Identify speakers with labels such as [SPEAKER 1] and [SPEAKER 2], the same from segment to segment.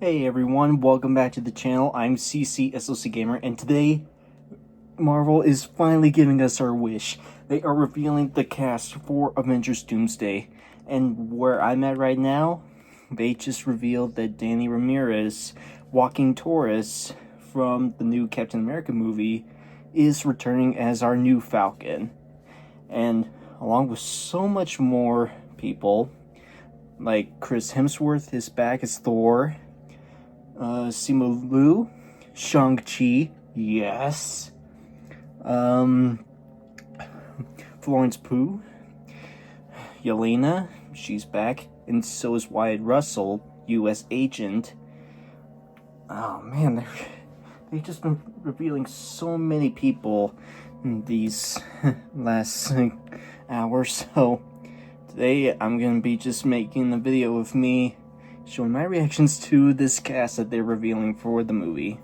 [SPEAKER 1] Hey everyone, welcome back to the channel. I'm CC Gamer, and today Marvel is finally giving us our wish. They are revealing the cast for Avengers Doomsday. And where I'm at right now, they just revealed that Danny Ramirez, Joaquin Torres from the new Captain America movie, is returning as our new Falcon. And along with so much more people, like Chris Hemsworth is back as Thor, Simu Liu, Shang-Chi, yes. Florence Pugh, Yelena, she's back, and so is Wyatt Russell, U.S. agent. Oh man, they've just been revealing so many people in these last hours. So today I'm gonna be just making a video of me showing my reactions to this cast that they're revealing for the movie,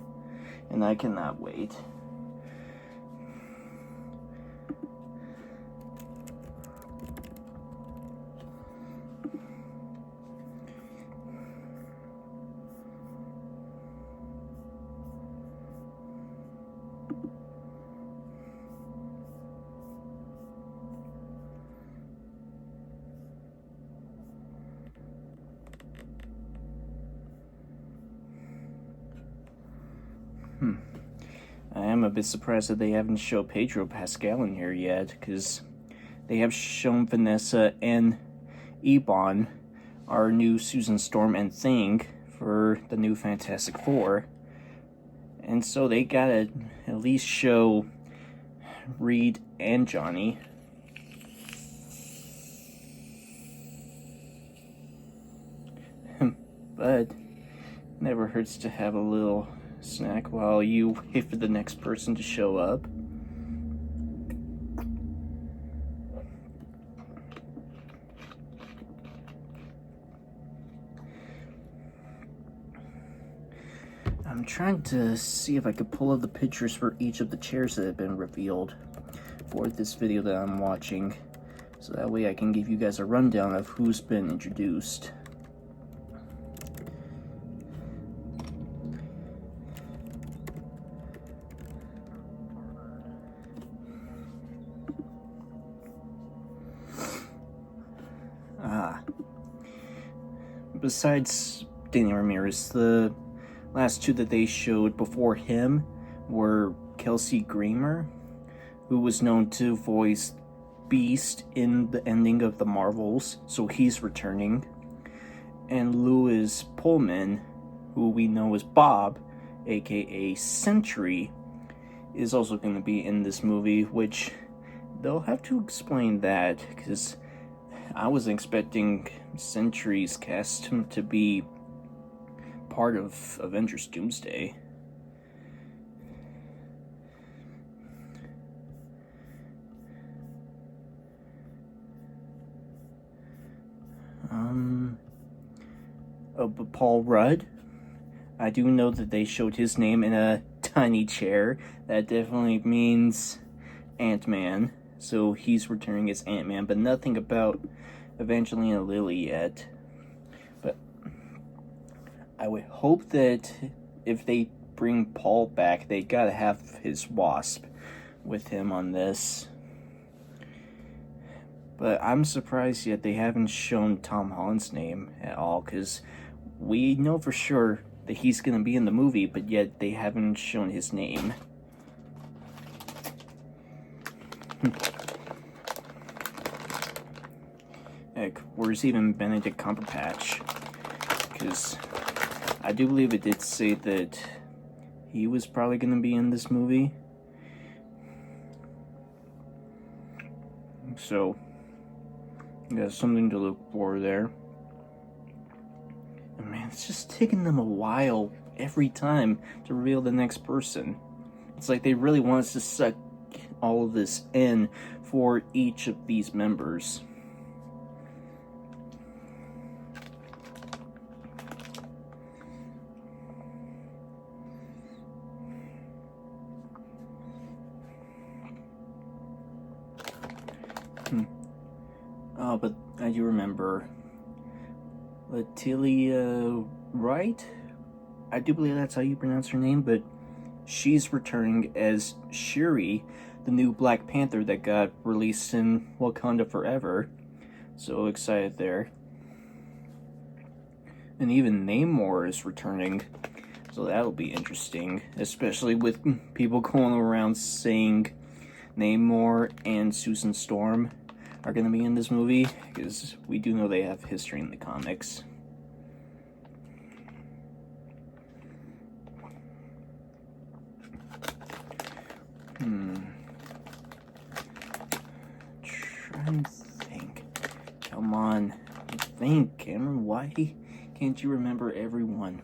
[SPEAKER 1] and I cannot wait. I am a bit surprised that they haven't shown Pedro Pascal in here yet, because they have shown Vanessa and Ebon, our new Susan Storm and Thing, for the new Fantastic Four. And so they gotta at least show Reed and Johnny. But never hurts to have a little snack while you wait for the next person to show up. I'm trying to see if I could pull up the pictures for each of the chairs that have been revealed for this video that I'm watching, so that way I can give you guys a rundown of who's been introduced. Besides Danny Ramirez, the last two that they showed before him were Kelsey Grammer, who was known to voice Beast in the ending of the Marvels, so he's returning, and Louis Pullman, who we know as Bob, aka Sentry, is also going to be in this movie, which they'll have to explain that, because I was expecting Sentry's cast to be part of Avengers Doomsday. But Paul Rudd, I do know that they showed his name in a tiny chair. That definitely means Ant-Man. So he's returning as Ant-Man, but nothing about Evangelina Lilly yet. But I would hope that if they bring Paul back, they gotta have his Wasp with him on this. But I'm surprised yet they haven't shown Tom Holland's name at all, because we know for sure that he's gonna be in the movie, but yet they haven't shown his name. Heck, where's even Benedict Cumberbatch? Because I do believe it did say that he was probably going to be in this movie. So, yeah, something to look for there. And man, it's just taking them a while every time to reveal the next person. It's like they really want us to suck all of this in for each of these members. But I do remember Letitia Wright I do believe that's how you pronounce her name, but she's returning as Shuri, the new Black Panther that got released in Wakanda Forever. So excited there. And even Namor is returning, so that'll be interesting, especially with people going around saying Namor and Susan Storm are going to be in this movie, because we do know they have history in the comics. Trying to think. Come on. Think, Cameron. Why can't you remember everyone?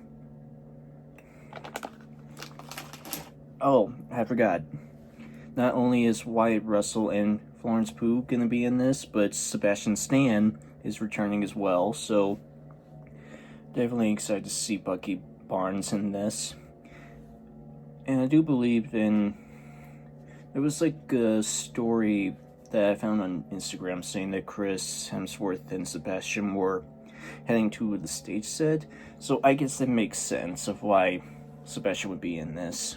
[SPEAKER 1] Oh, I forgot. Not only is Wyatt Russell and Florence Pugh gonna be in this, but Sebastian Stan is returning as well, so definitely excited to see Bucky Barnes in this. And I do believe there was like a story that I found on Instagram saying that Chris Hemsworth and Sebastian were heading to the stage set, so I guess that makes sense of why Sebastian would be in this.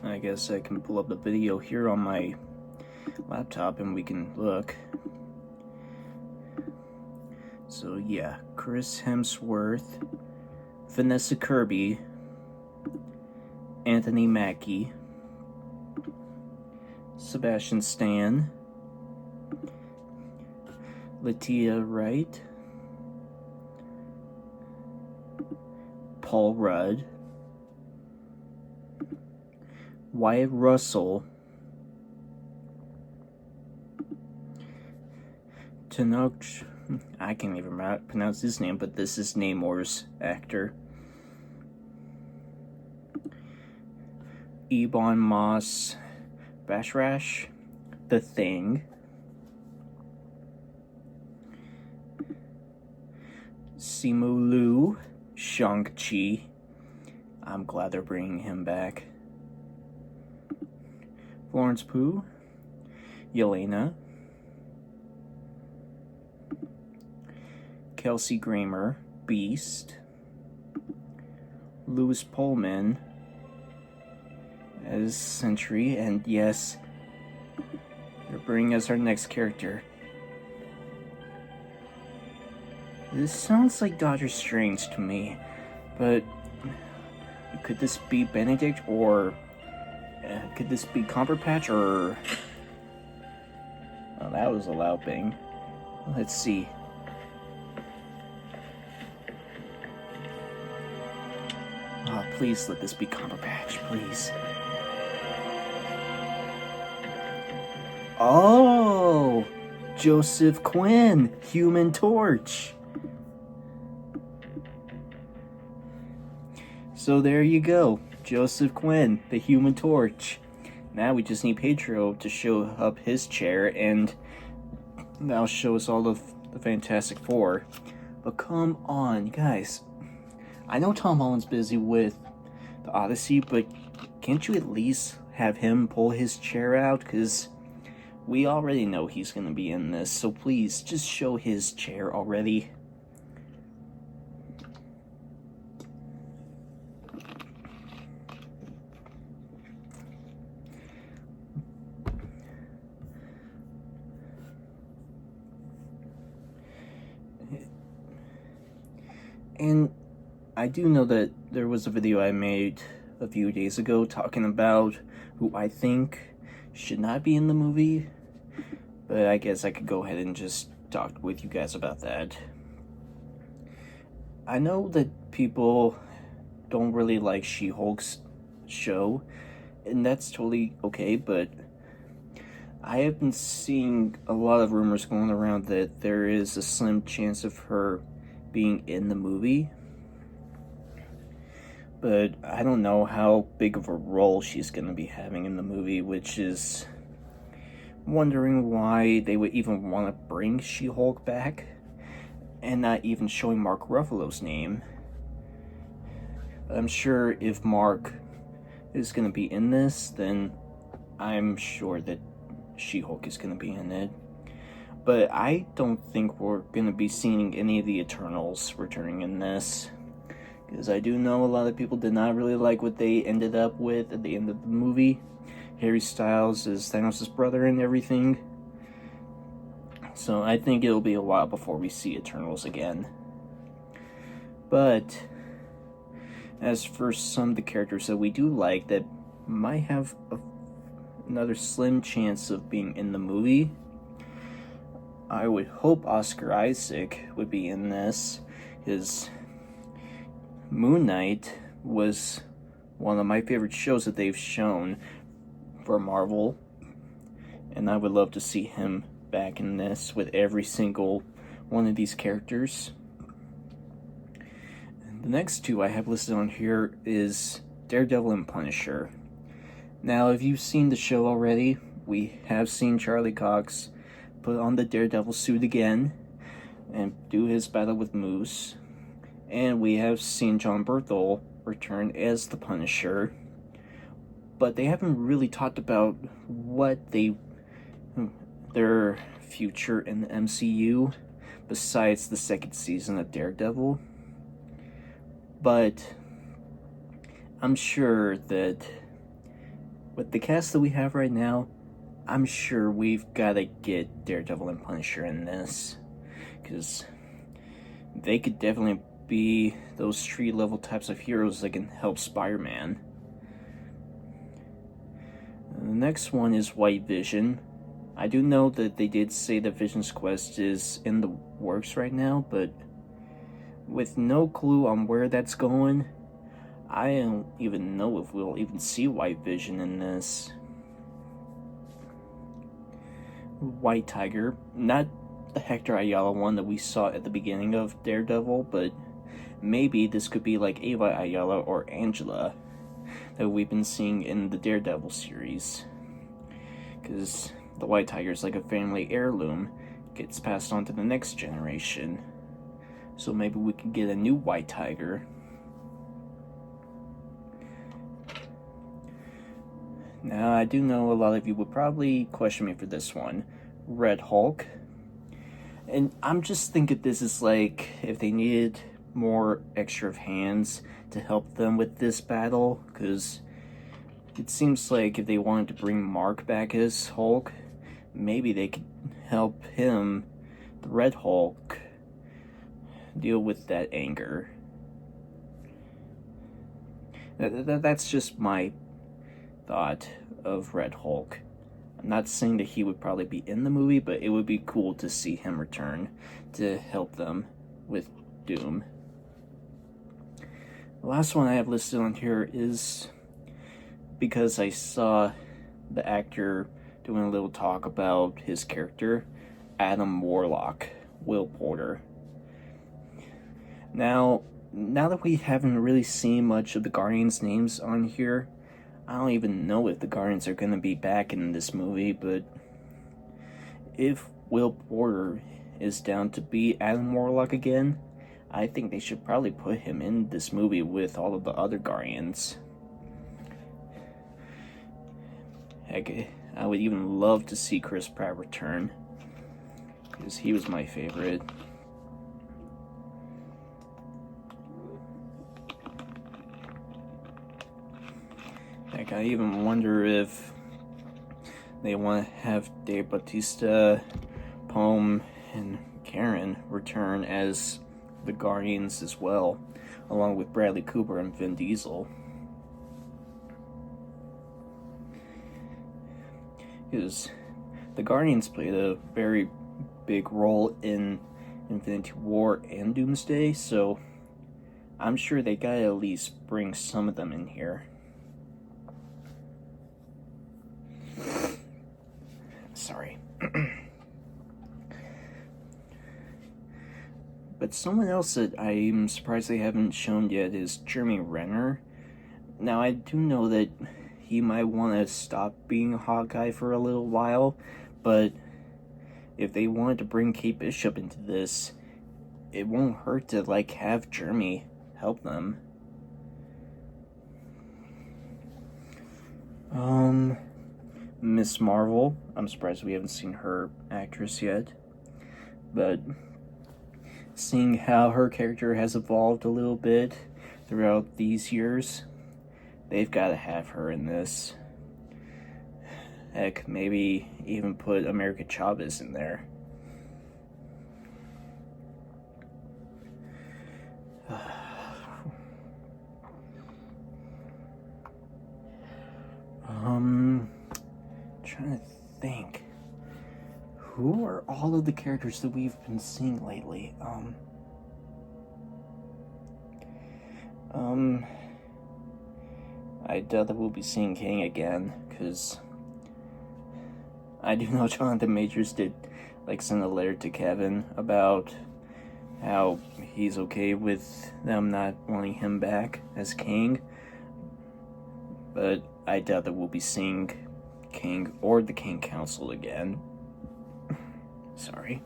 [SPEAKER 1] I guess I can pull up the video here on my laptop and we can look. So yeah, Chris Hemsworth, Vanessa Kirby, Anthony Mackie, Sebastian Stan, Latia Wright, Paul Rudd, Wyatt Russell, Tenoch, I can't even pronounce his name, but this is Namor's actor. Ebon Moss Bashrash, The Thing, Simu Liu, Shang-Chi. I'm glad they're bringing him back. Florence Pugh, Yelena, Kelsey Grammer, Beast, Louis Pullman as Sentry, and yes, they're bringing us our next character. This sounds like Doctor Strange to me, but could this be Benedict, or could this be Cumberbatch, or... Oh, that was a loud bang. Let's see. Oh, please let this be Cumberbatch, please. Oh! Joseph Quinn, Human Torch. So there you go. Joseph Quinn, the Human Torch. Now we just need Pedro to show up his chair, and that'll show us all of the Fantastic Four. But come on, guys. I know Tom Holland's busy with the Odyssey, but can't you at least have him pull his chair out? Because we already know he's going to be in this, so please, just show his chair already. And I do know that there was a video I made a few days ago talking about who I think should not be in the movie, but I guess I could go ahead and just talk with you guys about that. I know that people don't really like She-Hulk's show, and that's totally okay, but I have been seeing a lot of rumors going around that there is a slim chance of her being in the movie, but I don't know how big of a role she's going to be having in the movie, which is wondering why they would even want to bring She-Hulk back and not even showing Mark Ruffalo's name. I'm sure if Mark is going to be in this, then I'm sure that She-Hulk is going to be in it. But I don't think we're going to be seeing any of the Eternals returning in this. Because I do know a lot of people did not really like what they ended up with at the end of the movie. Harry Styles is Thanos' brother and everything. So I think it'll be a while before we see Eternals again. But as for some of the characters that we do like that might have another slim chance of being in the movie, I would hope Oscar Isaac would be in this, because Moon Knight was one of my favorite shows that they've shown for Marvel, and I would love to see him back in this with every single one of these characters. The next two I have listed on here is Daredevil and Punisher. Now, if you've seen the show already, we have seen Charlie Cox put on the Daredevil suit again and do his battle with Moose. And we have seen John Berthel return as the Punisher. But they haven't really talked about what their future in the MCU besides the second season of Daredevil. But I'm sure that with the cast that we have right now, I'm sure we've got to get Daredevil and Punisher in this, because they could definitely be those street-level types of heroes that can help Spider-Man. The next one is White Vision. I do know that they did say that Vision's Quest is in the works right now, but with no clue on where that's going, I don't even know if we'll even see White Vision in this. White Tiger, not the Hector Ayala one that we saw at the beginning of Daredevil, but maybe this could be like Ava Ayala or Angela that we've been seeing in the Daredevil series. Because the White Tiger is like a family heirloom, gets passed on to the next generation. So maybe we could get a new White Tiger. Now, I do know a lot of you would probably question me for this one. Red Hulk. And I'm just thinking this is like if they needed more extra hands to help them with this battle, because it seems like if they wanted to bring Mark back as Hulk, maybe they could help him, the Red Hulk, deal with that anger. That's just my thought of Red Hulk. I'm not saying that he would probably be in the movie, but it would be cool to see him return to help them with Doom. The last one I have listed on here is because I saw the actor doing a little talk about his character, Adam Warlock, Will Porter. Now that we haven't really seen much of the Guardians' names on here, I don't even know if the Guardians are going to be back in this movie, but if Will Porter is down to be Adam Warlock again, I think they should probably put him in this movie with all of the other Guardians. Heck, I would even love to see Chris Pratt return, because he was my favorite. Heck, I even wonder if they want to have Dave Bautista, Poem, and Karen return as the Guardians as well, along with Bradley Cooper and Vin Diesel. Because the Guardians played a very big role in Infinity War and Doomsday, so I'm sure they gotta at least bring some of them in here. Sorry. But someone else that I'm surprised they haven't shown yet is Jeremy Renner. Now, I do know that he might want to stop being Hawkeye for a little while, but if they wanted to bring Kate Bishop into this, it won't hurt to, have Jeremy help them. Miss Marvel. I'm surprised we haven't seen her actress yet. But seeing how her character has evolved a little bit throughout these years, they've got to have her in this. Heck, maybe even put America Chavez in there. Trying to think. Who are all of the characters that we've been seeing lately? I doubt that we'll be seeing King again, because I do know Jonathan Majors did, send a letter to Kevin about how he's okay with them not wanting him back as King. But I doubt that we'll be seeing King or the King Council again. Sorry.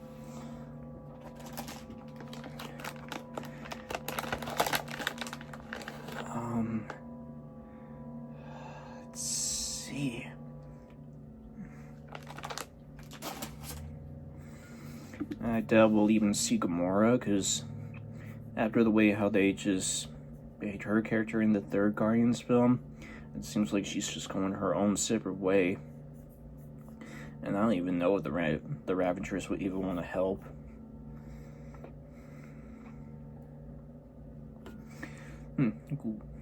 [SPEAKER 1] Let's see. I doubt we'll even see Gamora, because after the way how they just made her character in the third Guardians film, it seems like she's just going her own separate way. And I don't even know if the Ravagers would even want to help.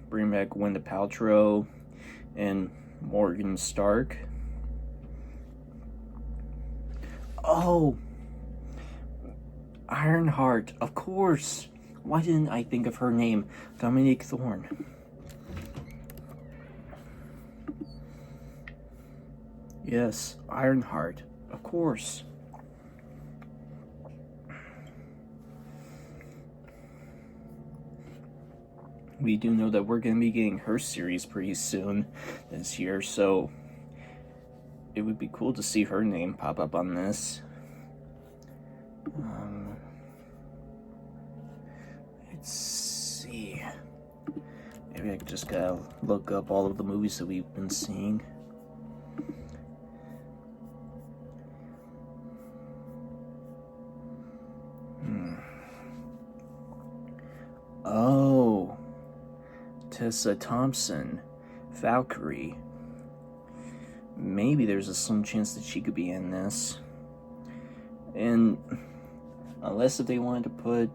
[SPEAKER 1] Bring back Gwyneth Paltrow and Morgan Stark. Oh! Ironheart, of course! Why didn't I think of her name? Dominique Thorne. Yes, Ironheart, of course. We do know that we're going to be getting her series pretty soon this year, so it would be cool to see her name pop up on this. Let's see. Maybe I just gotta look up all of the movies that we've been seeing. Oh, Tessa Thompson, Valkyrie. Maybe there's a slim chance that she could be in this. And unless if they wanted to put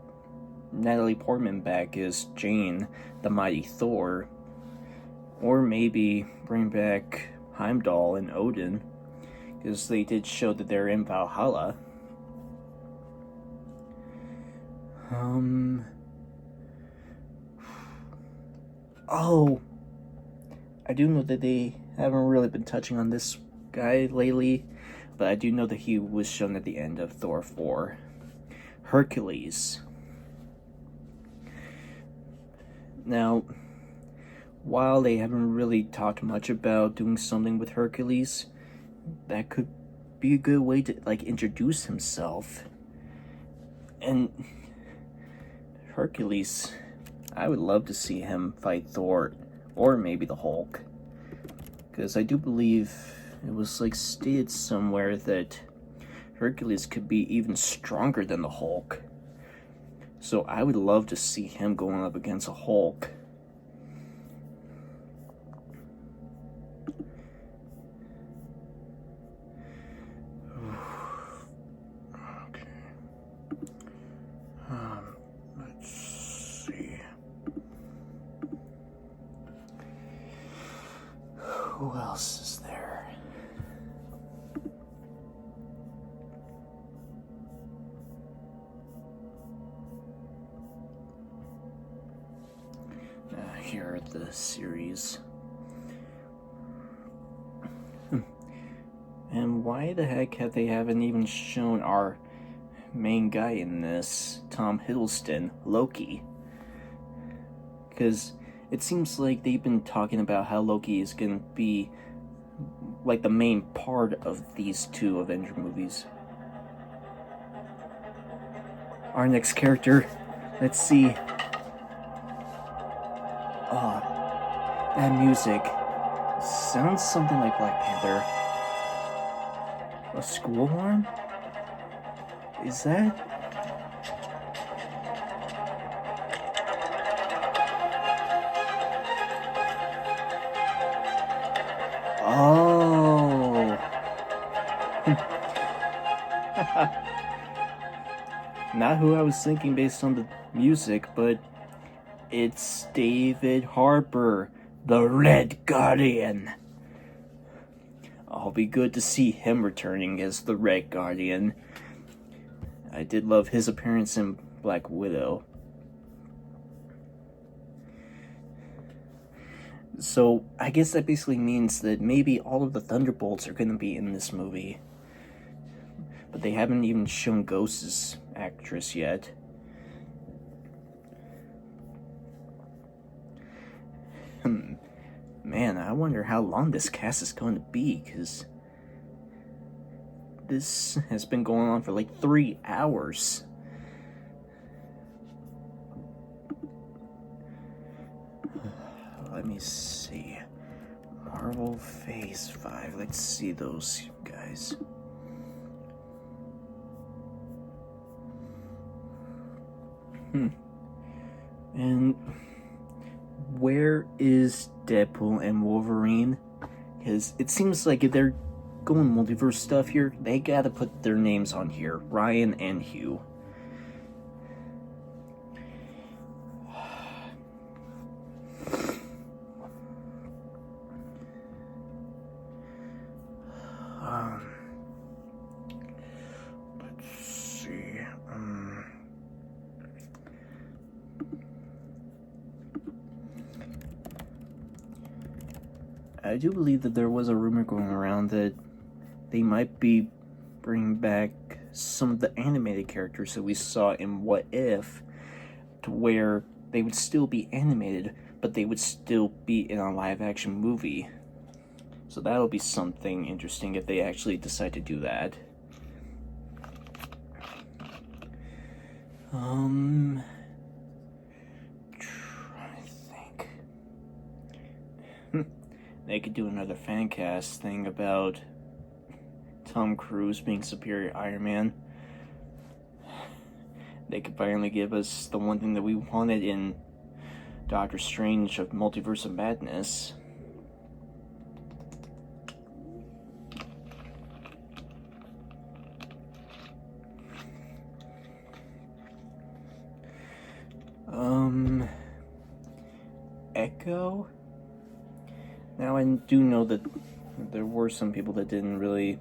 [SPEAKER 1] Natalie Portman back as Jane, the Mighty Thor, or maybe bring back Heimdall and Odin, because they did show that they're in Valhalla. Oh, I do know that they haven't really been touching on this guy lately, but I do know that he was shown at the end of Thor 4. Hercules. Now, while they haven't really talked much about doing something with Hercules, that could be a good way to, introduce himself. And Hercules, I would love to see him fight Thor, or maybe the Hulk. Because I do believe it was, stated somewhere that Hercules could be even stronger than the Hulk. So I would love to see him going up against a Hulk. Okay. Let's see. Who else is there? Here are the series. And why the heck haven't even shown our main guy in this, Tom Hiddleston, Loki? Because it seems like they've been talking about how Loki is going to be the main part of these two Avenger movies. Our next character, let's see. Oh, that music, sounds something like Black Panther. A school alarm? Is that? Oh. Not who I was thinking based on the music, but it's David Harbour, the Red Guardian. I'll be good to see him returning as the Red Guardian. I did love his appearance in Black Widow. So I guess that basically means that maybe all of the Thunderbolts are going to be in this movie. But they haven't even shown Ghost's actress yet. Man, I wonder how long this cast is going to be, because this has been going on for like 3 hours. Let me see. Marvel Phase 5. Let's see those guys. And where is Deadpool and Wolverine? Because it seems like if they're going multiverse stuff here, they gotta put their names on here. Ryan and Hugh. Let's see. I do believe that there was a rumor going around that they might be bringing back some of the animated characters that we saw in What If, to where they would still be animated, but they would still be in a live-action movie. So that'll be something interesting if they actually decide to do that. Trying to think. They could do another fan cast thing about Tom Cruise being Superior Iron Man. They could finally give us the one thing that we wanted in Doctor Strange of Multiverse of Madness. Echo? Now, I do know that there were some people that didn't really...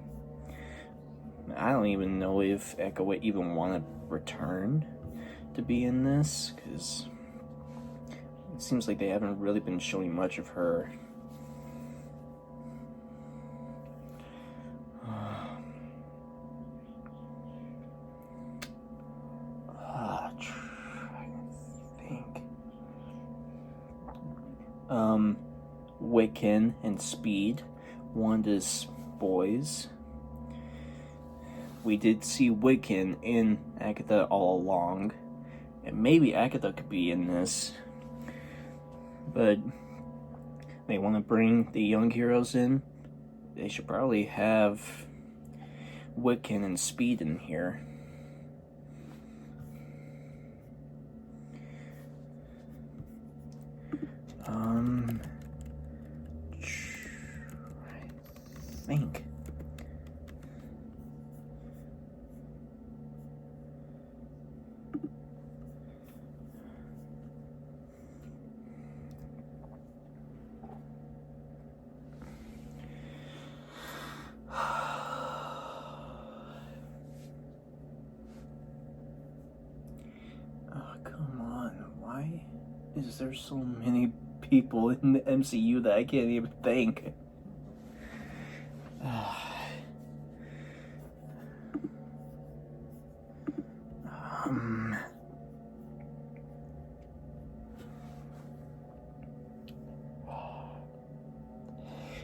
[SPEAKER 1] I don't even know if Echo would even want to return to be in this, because it seems like they haven't really been showing much of her. Wiccan and Speed, Wanda's boys. We did see Wiccan in Agatha all along, and maybe Agatha could be in this, but they want to bring the young heroes in. They should probably have Wiccan and Speed in here. I think. Oh, come on. Why is there so many people in the MCU that I can't even think?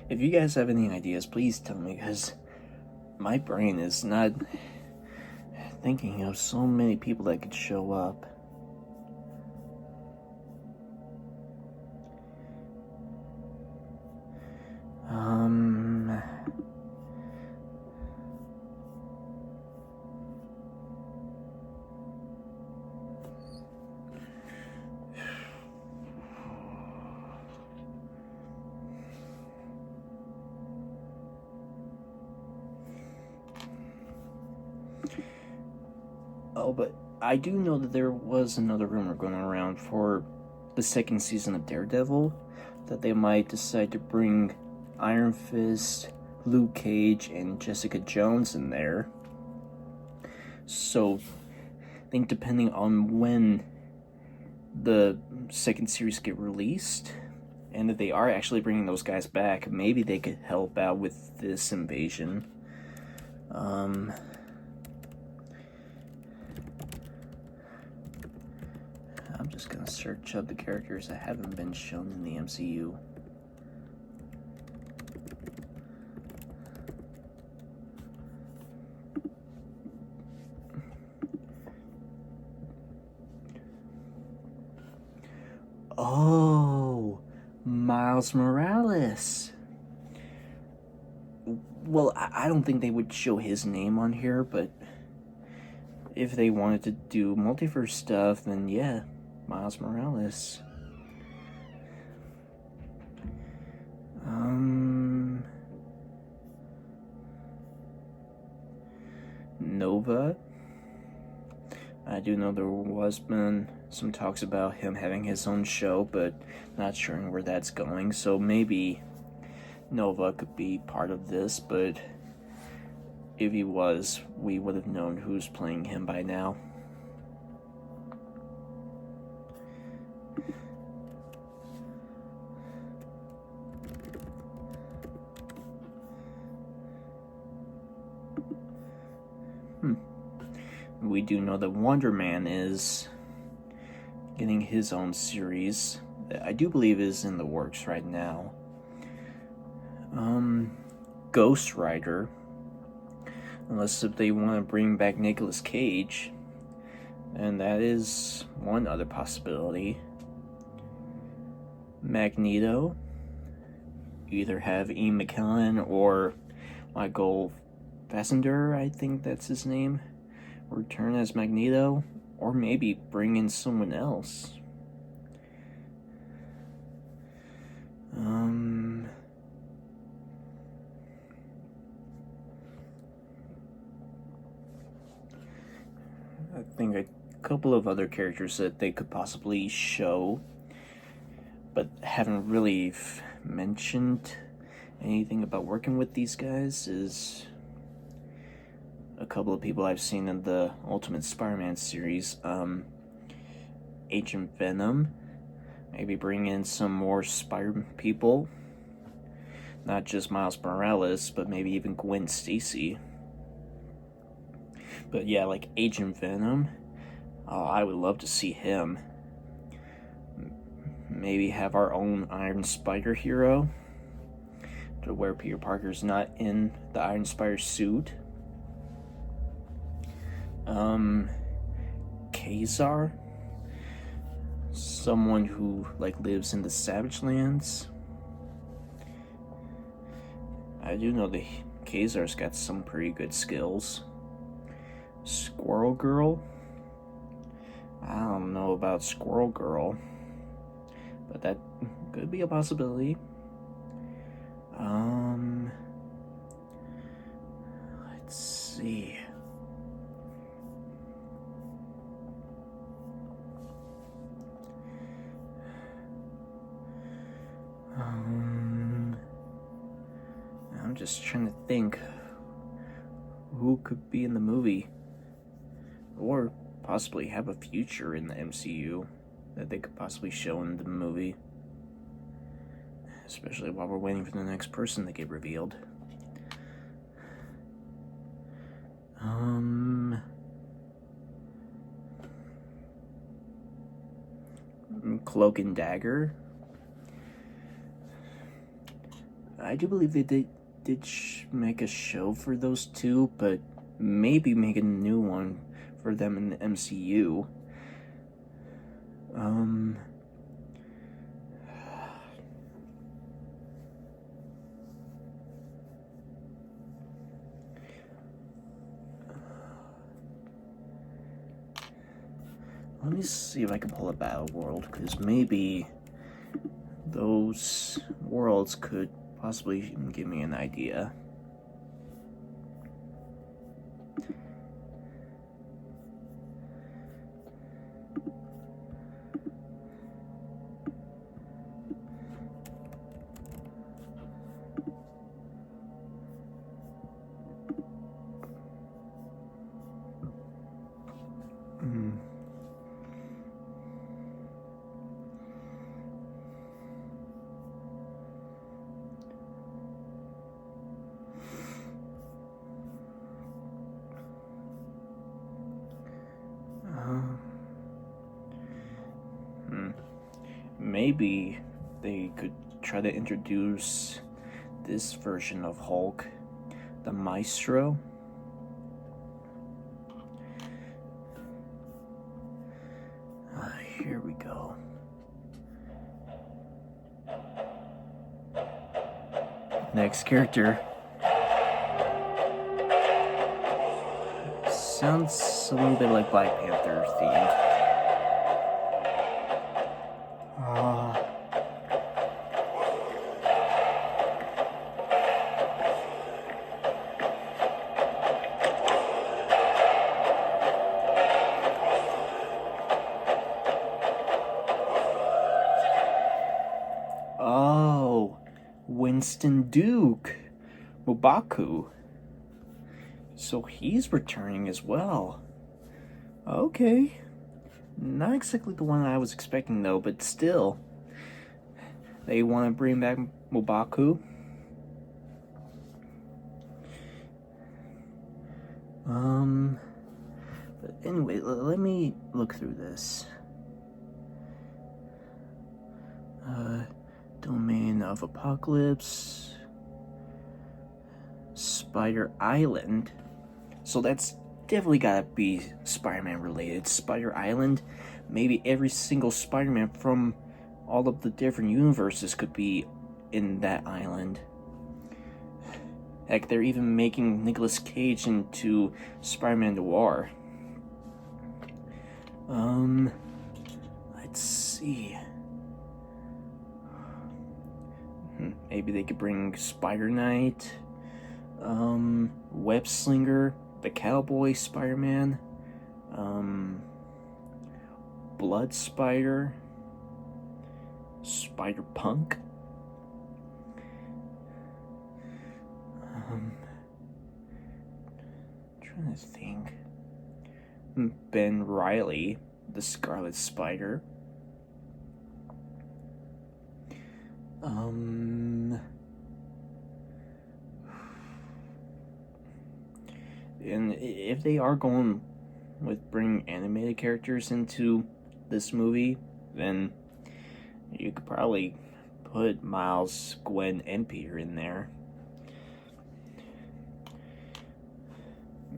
[SPEAKER 1] If you guys have any ideas, please tell me, because my brain is not thinking of so many people that could show up. Oh, but I do know that there was another rumor going around for the second season of Daredevil that they might decide to bring Iron Fist, Luke Cage, and Jessica Jones in there. So, I think depending on when the second series get released, and if they are actually bringing those guys back, maybe they could help out with this invasion. I'm just gonna search up the characters that haven't been shown in the MCU. Oh, Miles Morales. Well, I don't think they would show his name on here, but if they wanted to do multiverse stuff, then yeah, Miles Morales. Nova. I do know there was been some talks about him having his own show, but not sure where that's going. So maybe Nova could be part of this, but if he was, we would have known who's playing him by now. We do know that Wonder Man is getting his own series. I do believe is in the works right now. Ghost Rider, unless if they want to bring back Nicolas Cage, and that is one other possibility. Magneto, either have Ian McKellen or Michael Fassbender, I think that's his name, return as Magneto, or maybe bring in someone else. I think a couple of other characters that they could possibly show, but haven't really mentioned anything about working with these guys, is a couple of people I've seen in the Ultimate Spider-Man series. Agent Venom, maybe bring in some more Spider people, not just Miles Morales, but maybe even Gwen Stacy. But yeah, like Agent Venom, I would love to see him. Maybe have our own Iron Spider hero, to where Peter Parker's not in the Iron Spider suit. Kazar, someone who like lives in the Savage Lands. I do know that Kazar's got some pretty good skills. Squirrel Girl, I don't know about Squirrel Girl, but that could be a possibility. Let's see. I'm just trying to think who could be in the movie, or possibly have a future in the MCU that they could possibly show in the movie, especially while we're waiting for the next person to get revealed. Cloak and Dagger. I do believe they did make a show for those two, but maybe make a new one for them in the MCU. Let me see if I can pull a Battle World, because maybe those worlds could possibly give me an idea. maybe they could try to introduce this version of Hulk, the Maestro. Here we go. Next character. Sounds a little bit like Black Panther themed. Oh, Winston Duke, Mubaku. So he's returning as well. Okay. Not exactly the one I was expecting though, but still. They want to bring back Mubaku. But anyway, let me look through this. Domain of Apocalypse. Spider Island. So that's definitely gotta be Spider-Man related. Spider Island. Maybe every single Spider-Man from all of the different universes could be in that island. Heck, they're even making Nicolas Cage into Spider-Man Noir. Let's see. Maybe they could bring Spider Knight, Web Slinger, the Cowboy Spider-Man, Blood Spider, Spider Punk. Trying to think. Ben Reilly, the Scarlet Spider. And if they are going with bringing animated characters into this movie, then you could probably put Miles, Gwen, and Peter in there.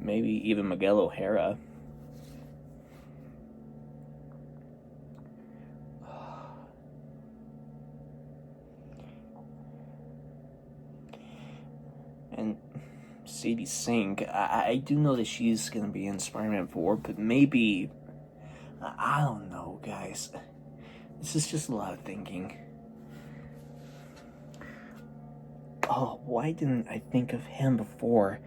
[SPEAKER 1] Maybe even Miguel O'Hara. And Sadie Sink, I do know that she's gonna be in Spider-Man 4, but maybe, I don't know, guys. This is just a lot of thinking. Oh, why didn't I think of him before?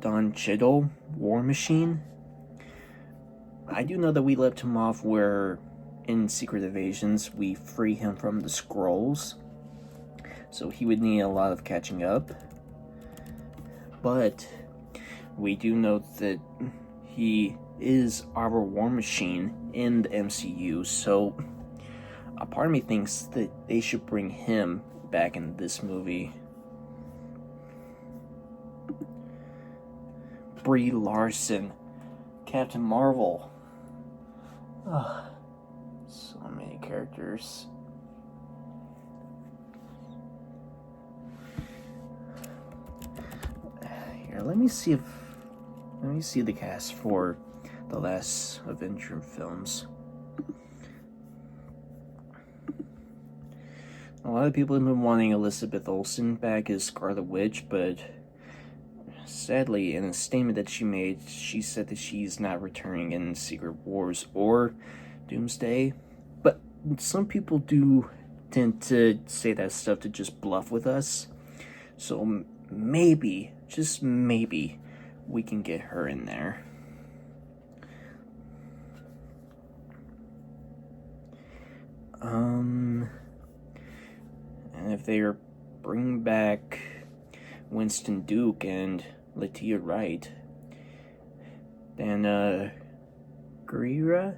[SPEAKER 1] Don Cheadle, War Machine. I do know that we left him off where in Secret Invasions we free him from the Skrulls, so he would need a lot of catching up. But we do know that he is our War Machine in the MCU, so a part of me thinks that they should bring him back in this movie. Brie Larson, Captain Marvel. So many characters. Here, let me see the cast for the last Avenger films. A lot of people have been wanting Elizabeth Olsen back as Scarlet Witch, but sadly, in a statement that she made, she said that she's not returning in Secret Wars or Doomsday. But some people do tend to say that stuff to just bluff with us. So maybe, just maybe, we can get her in there. And if they are bringing back Winston Duke and Latia Wright, then Guerrera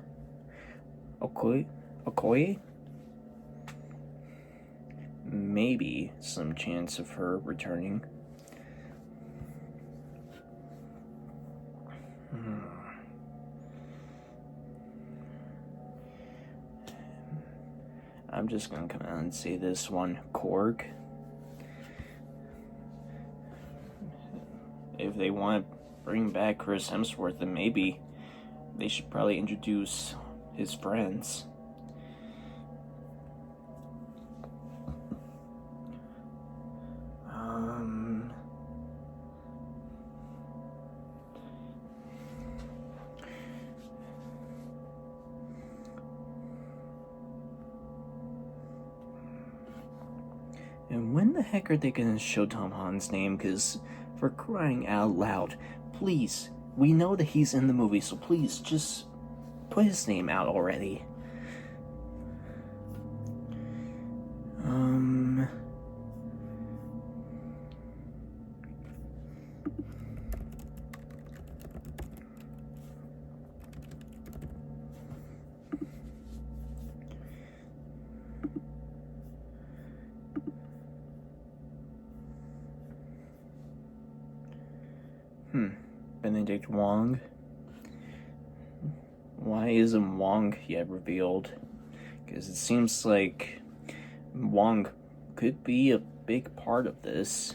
[SPEAKER 1] Okoye, maybe some chance of her returning. I'm just gonna come out and say this one, Korg. If they want to bring back Chris Hemsworth, then maybe they should probably introduce his friends. And when the heck are they gonna show Tom Holland's name? Because, for crying out loud, please, we know that he's in the movie, so please, just put his name out already. Benedict Wong. Why isn't Wong yet revealed? Because it seems like Wong could be a big part of this.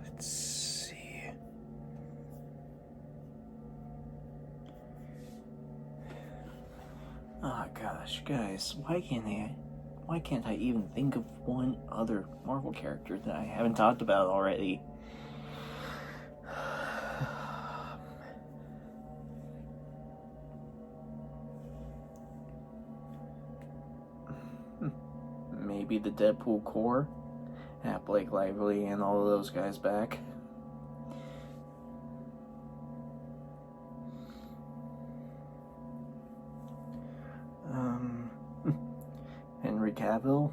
[SPEAKER 1] Let's see. Oh gosh, guys, why can't I even think of one other Marvel character that I haven't talked about already? Maybe the Deadpool core? Have Blake Lively and all of those guys back. Henry Cavill?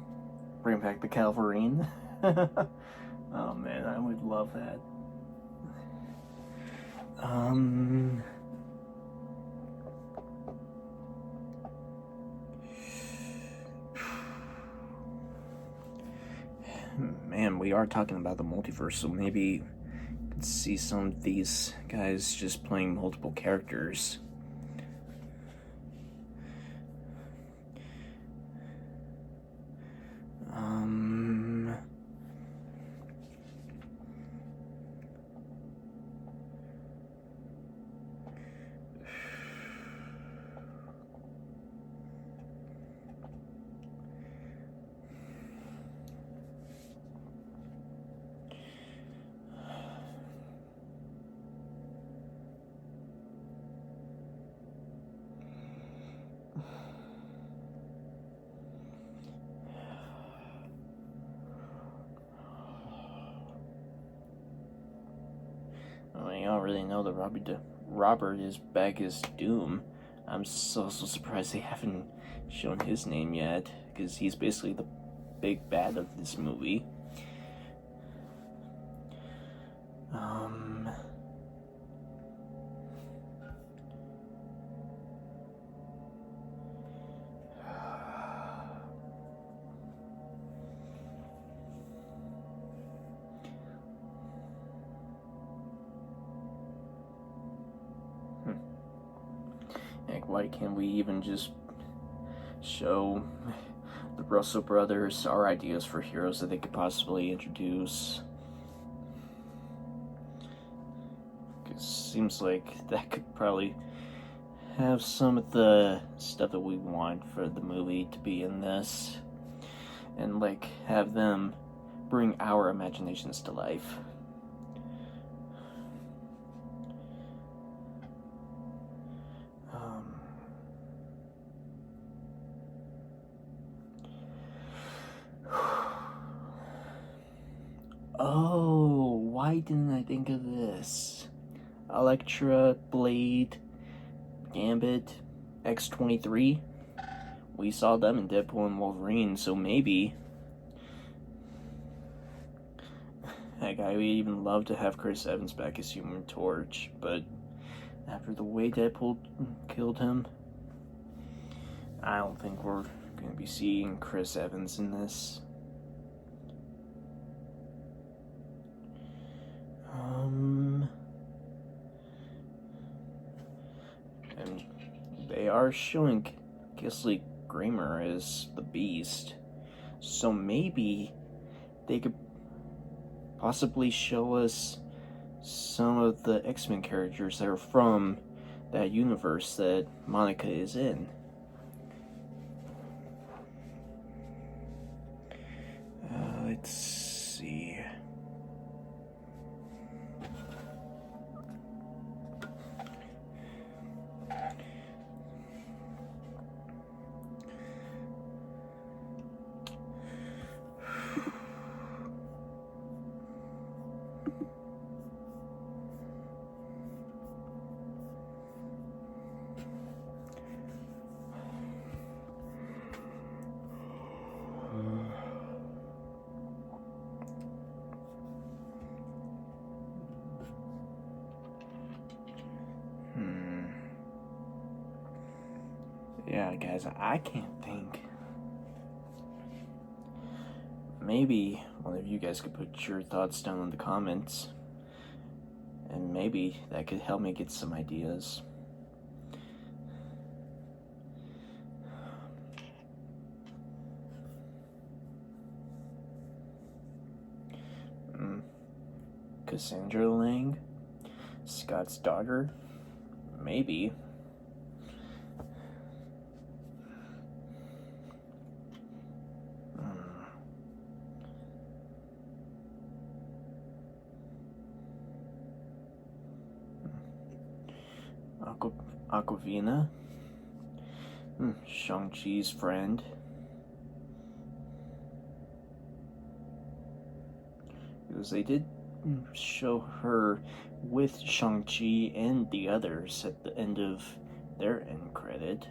[SPEAKER 1] Bring back the Calvarine? Oh man, I would love that. Man, we are talking about the multiverse, so maybe you could see some of these guys just playing multiple characters. I already know that Robert is back as Doom. I'm so surprised they haven't shown his name yet, because he's basically the big bad of this movie. Why can't we even just show the Russell brothers our ideas for heroes that they could possibly introduce? It seems like that could probably have some of the stuff that we want for the movie to be in this, and like have them bring our imaginations to life. Oh, why didn't I think of this? Elektra, Blade, Gambit, X-23. We saw them in Deadpool and Wolverine, so maybe Heck, I would even love to have Chris Evans back as Human Torch, but after the way Deadpool killed him, I don't think we're going to be seeing Chris Evans in this. And they are showing Kingsley Grammer as the Beast, so maybe they could possibly show us some of the X-Men characters that are from that universe that Monica is in. Let's see. Yeah, guys, I can't think. Maybe one of you guys could put your thoughts down in the comments, and maybe that could help me get some ideas. Cassandra Lang? Scott's daughter? Maybe. Aquafina? Shang-Chi's friend? Because they did show her with Shang-Chi and the others at the end of their end credit.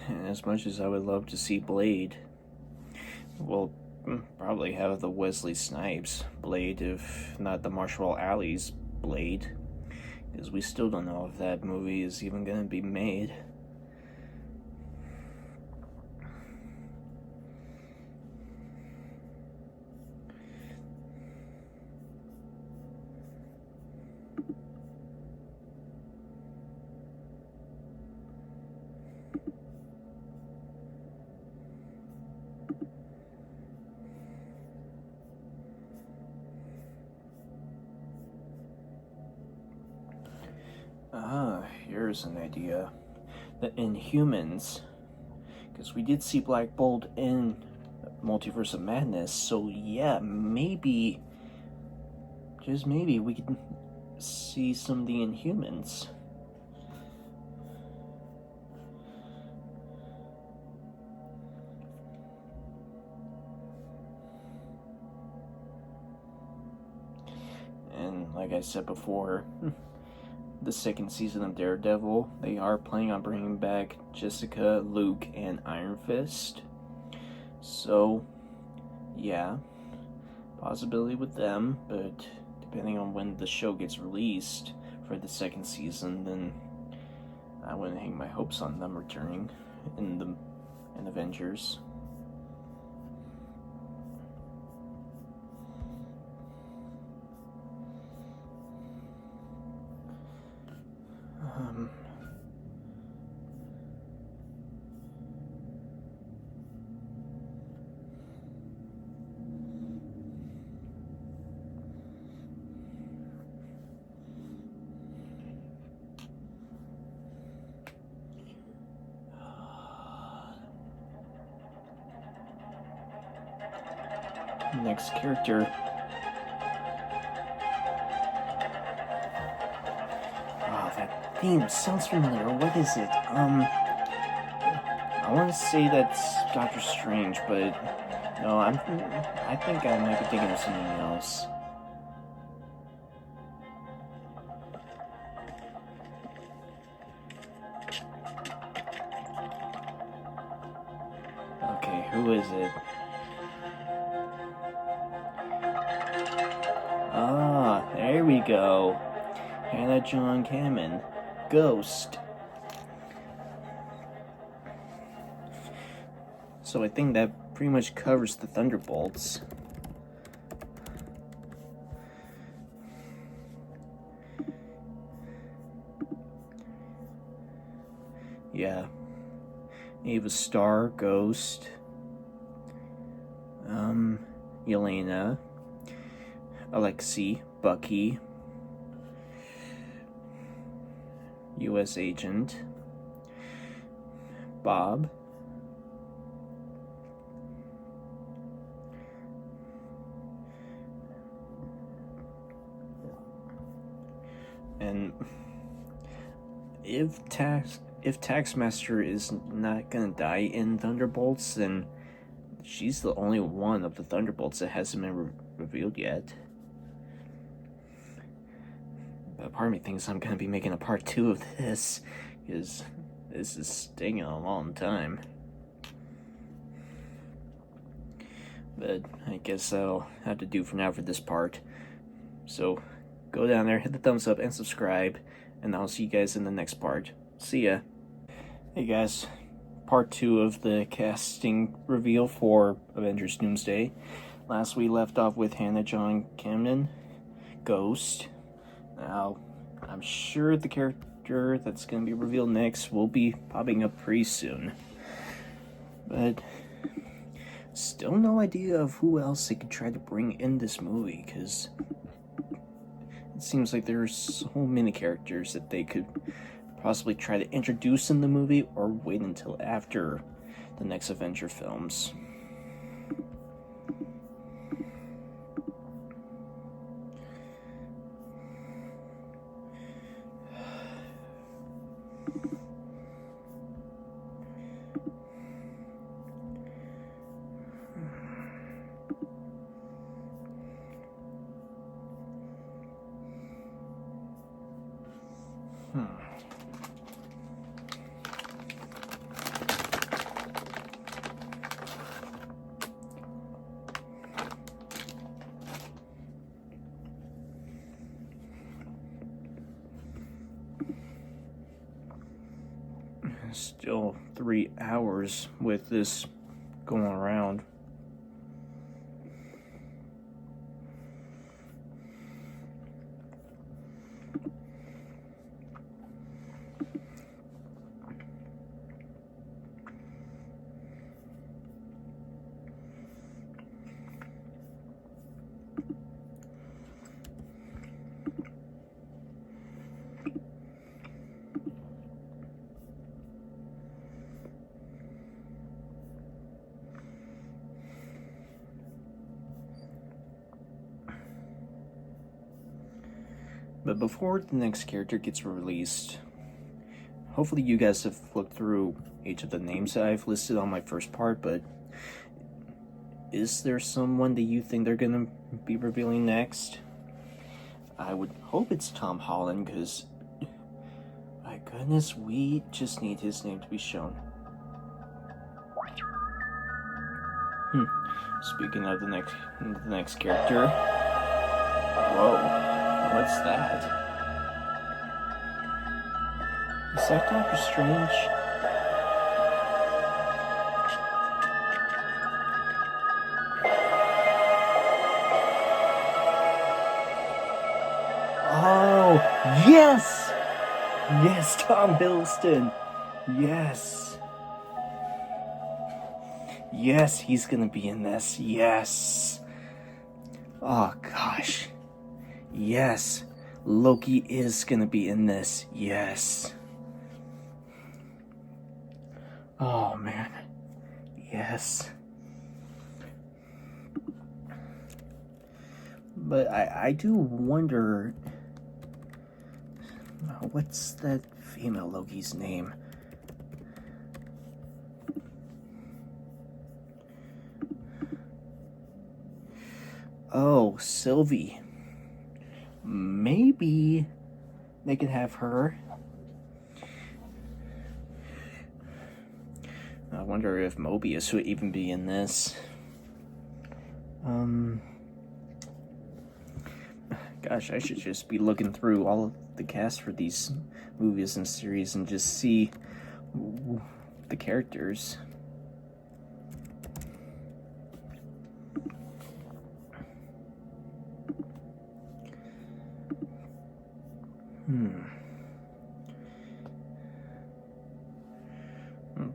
[SPEAKER 1] And as much as I would love to see Blade, we'll probably have the Wesley Snipes Blade, if not the Marshall Ali's Blade, because we still don't know if that movie is even going to be made. Here's an idea. The Inhumans. Because we did see Black Bolt in Multiverse of Madness, so yeah, maybe, just maybe, we could see some of the Inhumans. And like I said before, the second season of Daredevil, they are planning on bringing back Jessica, Luke, and Iron Fist. So, yeah, possibility with them, but depending on when the show gets released for the second season, then I wouldn't hang my hopes on them returning in Avengers. Next character. Oh, that theme sounds familiar. What is it? I want to say that's Doctor Strange, but no, I think I might be thinking of something else. Okay, who is it? Ah, there we go. Hannah John Kamen. Ghost. So I think that pretty much covers the Thunderbolts. Yeah. Ava Star, Ghost. Yelena. Alexei, Bucky. U.S. Agent. Bob. And if Taskmaster is not gonna die in Thunderbolts, then she's the only one of the Thunderbolts that hasn't been revealed yet. But part of me thinks I'm gonna be making a part 2 of this, because this is taking a long time. But I guess that'll have to do for now for this part. So go down there, hit the thumbs up and subscribe, and I'll see you guys in the next part. See ya. Hey guys, part 2 of the casting reveal for Avengers Doomsday. Last we left off with Hannah John Kamen, Ghost. Now, I'm sure the character that's going to be revealed next will be popping up pretty soon. But still no idea of who else they could try to bring in this movie, because it seems like there's so many characters that they could possibly try to introduce in the movie or wait until after the next Avenger films. Still 3 hours with this going around. But before the next character gets released, hopefully you guys have looked through each of the names that I've listed on my first part, but is there someone that you think they're gonna be revealing next? I would hope it's Tom Holland, because my goodness, we just need his name to be shown. Speaking of the next character, whoa, what's that? Is that Doctor Strange? Oh, yes! Yes, Tom Hiddleston. Yes. Yes, he's gonna be in this. Yes. Oh, gosh. Yes. Loki is gonna be in this. Yes. Oh, man. Yes. But I do wonder, what's that female Loki's name? Oh, Sylvie. Maybe they could have her. I wonder if Mobius would even be in this. Gosh, I should just be looking through all of the cast for these movies and series and just see the characters.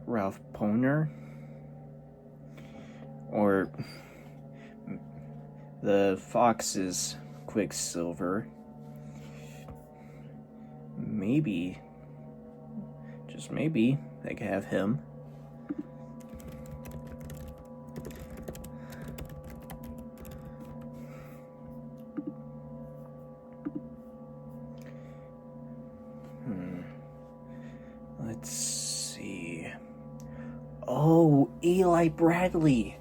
[SPEAKER 1] Ralph Bohner, or the Fox's Quicksilver. Maybe, just maybe, they could have him. Let's see. Oh, Eli Bradley.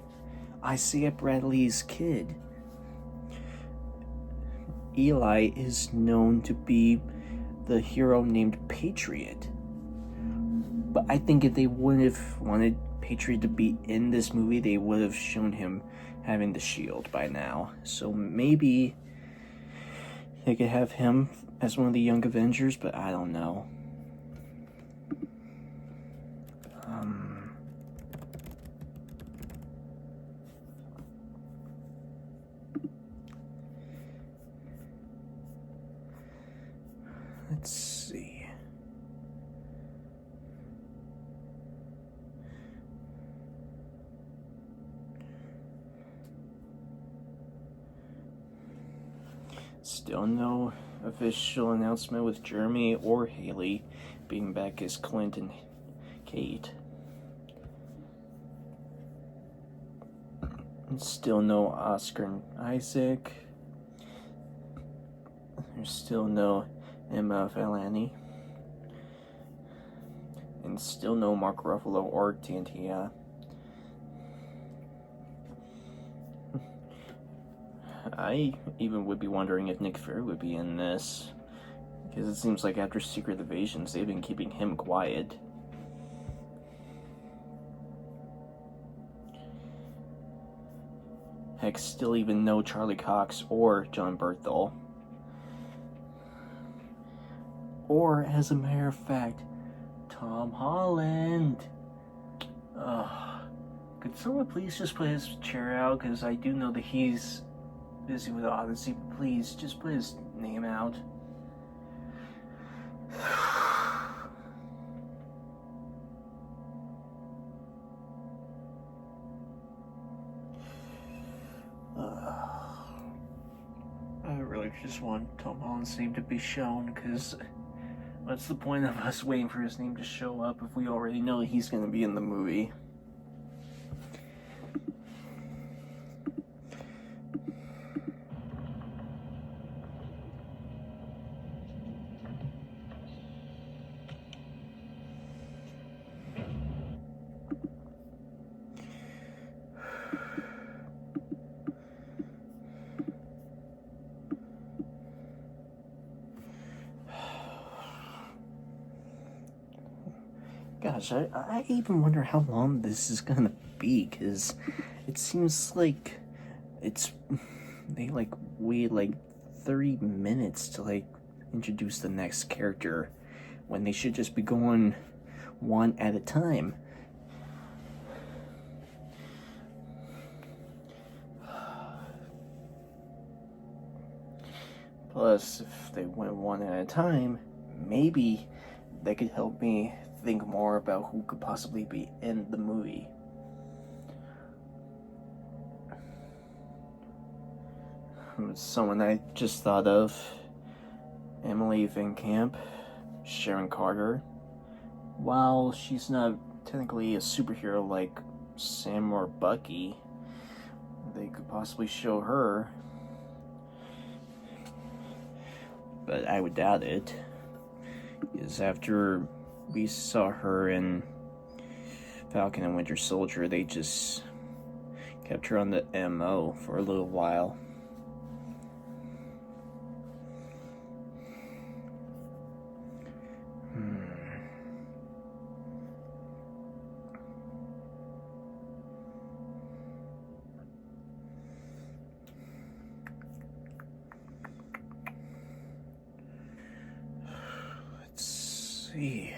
[SPEAKER 1] Isaiah Bradley's kid. Eli is known to be the hero named Patriot. But I think if they would have wanted Patriot to be in this movie, they would have shown him having the shield by now. So maybe they could have him as one of the young Avengers, but I don't know. Let's see. Still no official announcement with Jeremy or Haley being back as Clint and Kate. And still no Oscar and Isaac. There's still no Emma Valani. And still no Mark Ruffalo or Tantia. I even would be wondering if Nick Fury would be in this, because it seems like after Secret Invasions they've been keeping him quiet. Heck, still even no Charlie Cox or John Berthel. Or, as a matter of fact, Tom Holland. Could someone please just put his chair out? Because I do know that he's busy with Odyssey. Please, just put his name out. I really just want Tom Holland's name to be shown, because what's the point of us waiting for his name to show up if we already know he's going to be in the movie? Gosh, I even wonder how long this is gonna be, because it seems like they wait 30 minutes to introduce the next character, when they should just be going one at a time. Plus, if they went one at a time, maybe they could help me think more about who could possibly be in the movie. Someone I just thought of: Emily Van Camp, Sharon Carter. While she's not technically a superhero like Sam or Bucky, they could possibly show her. But I would doubt it, because after we saw her in Falcon and Winter Soldier, they just kept her on the MO for a little while. Let's see.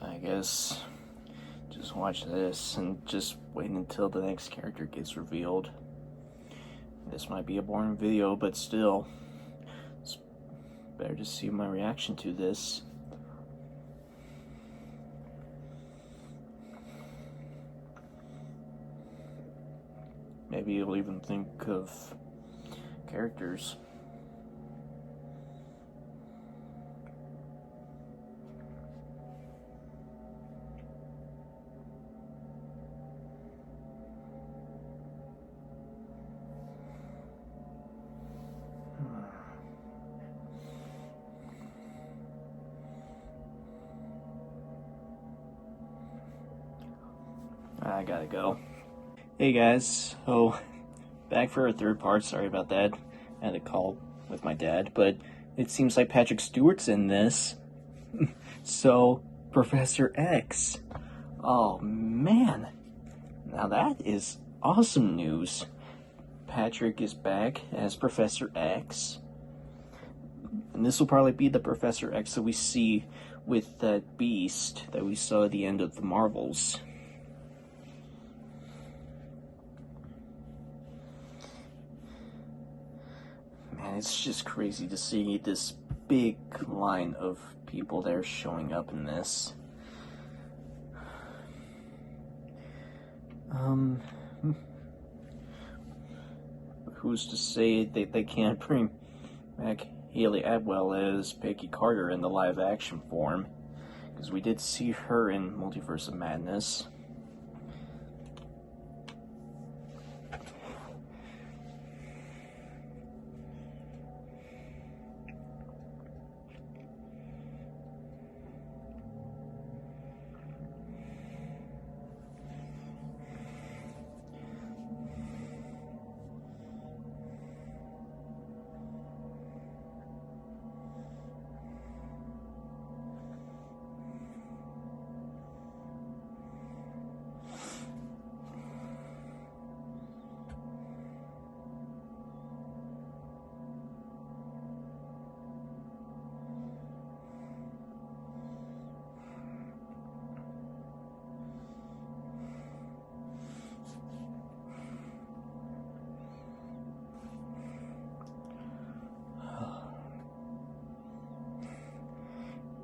[SPEAKER 1] I guess just watch this and just wait until the next character gets revealed. This might be a boring video, but still, it's better to see my reaction to this. Maybe you'll even think of characters. I gotta go. Hey guys, so back for a third part. Sorry about that. I had a call with my dad, but it seems like Patrick Stewart's in this. So, Professor X. Oh man, now that is awesome news. Patrick is back as Professor X. And this will probably be the Professor X that we see with that beast that we saw at the end of the Marvels. Man, it's just crazy to see this big line of people that are showing up in this. Who's to say they can't bring back Haley Atwell as Peggy Carter in the live-action form? Because we did see her in Multiverse of Madness.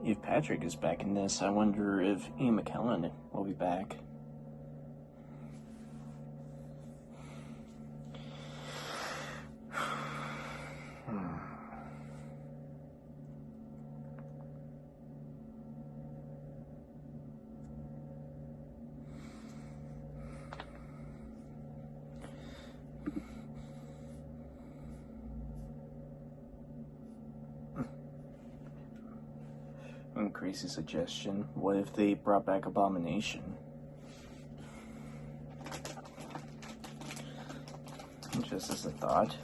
[SPEAKER 1] If Patrick is back in this, I wonder if Ian McKellen will be back. Crazy suggestion. What if they brought back Abomination? Just as a thought.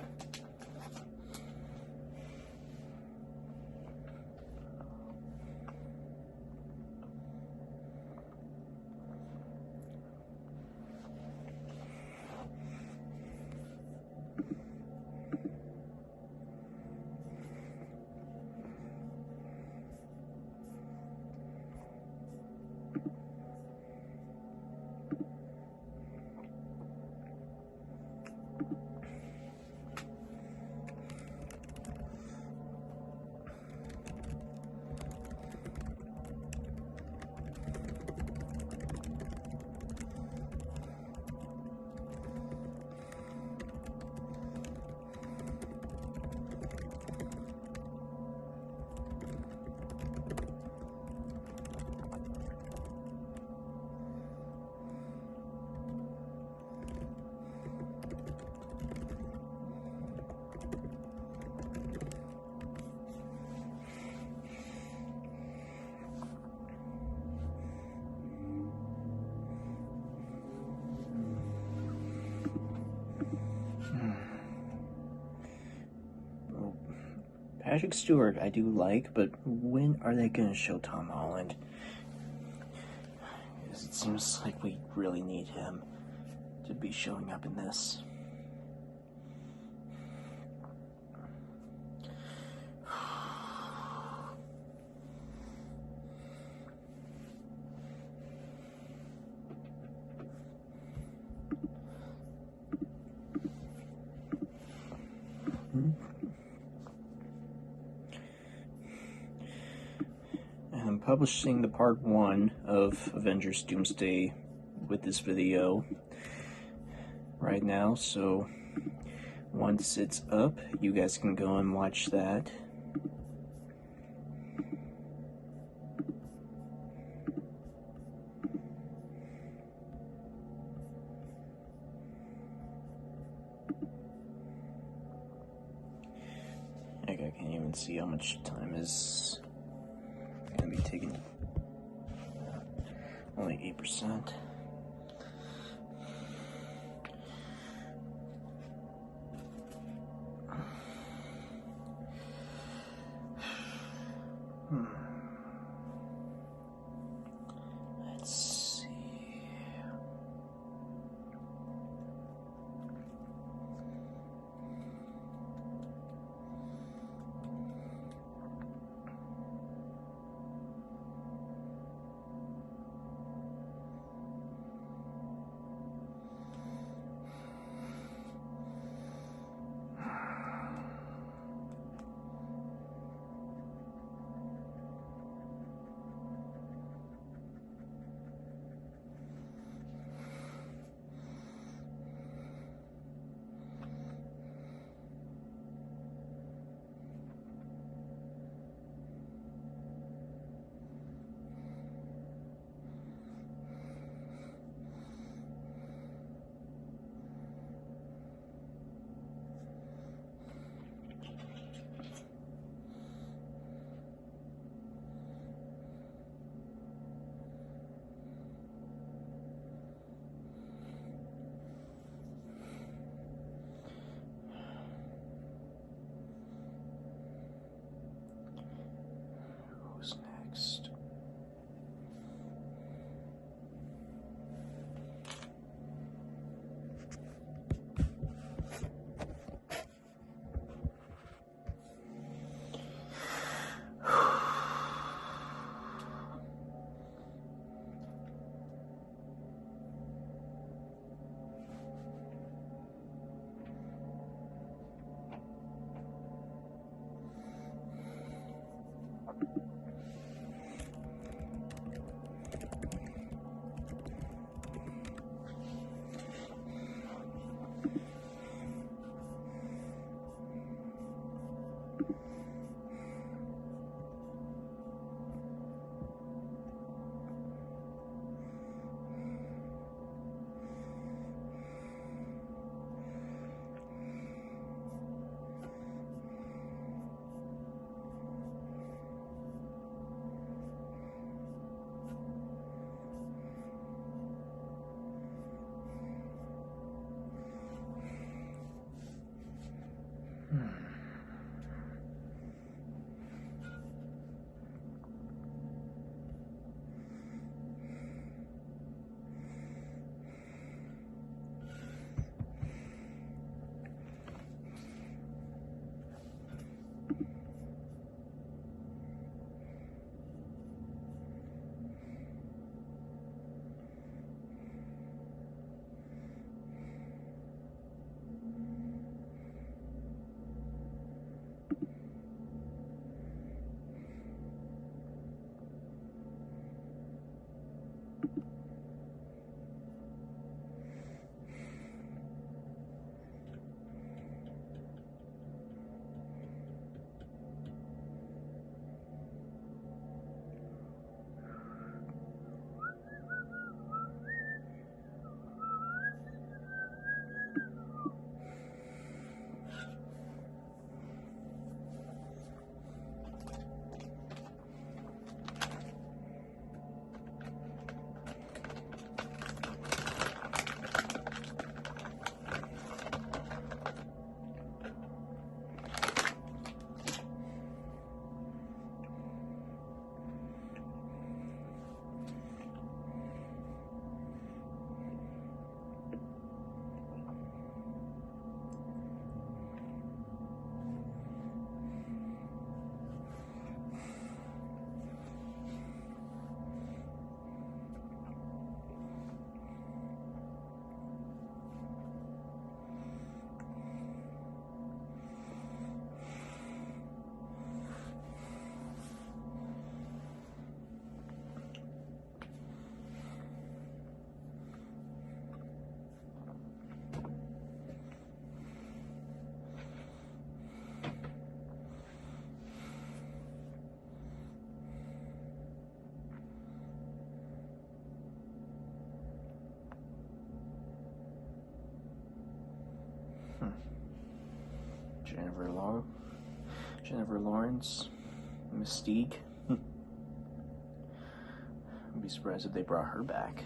[SPEAKER 1] Patrick Stewart I do like, but when are they gonna show Tom Holland? Because it seems like we really need him to be showing up in this. I'm publishing the part 1 of Avengers Doomsday with this video right now, so once it's up, you guys can go and watch that. I can't even see how much time is gonna be taken. Only 8%. Let's see. Who's next? Jennifer Lawrence, Mystique. I'd be surprised if they brought her back.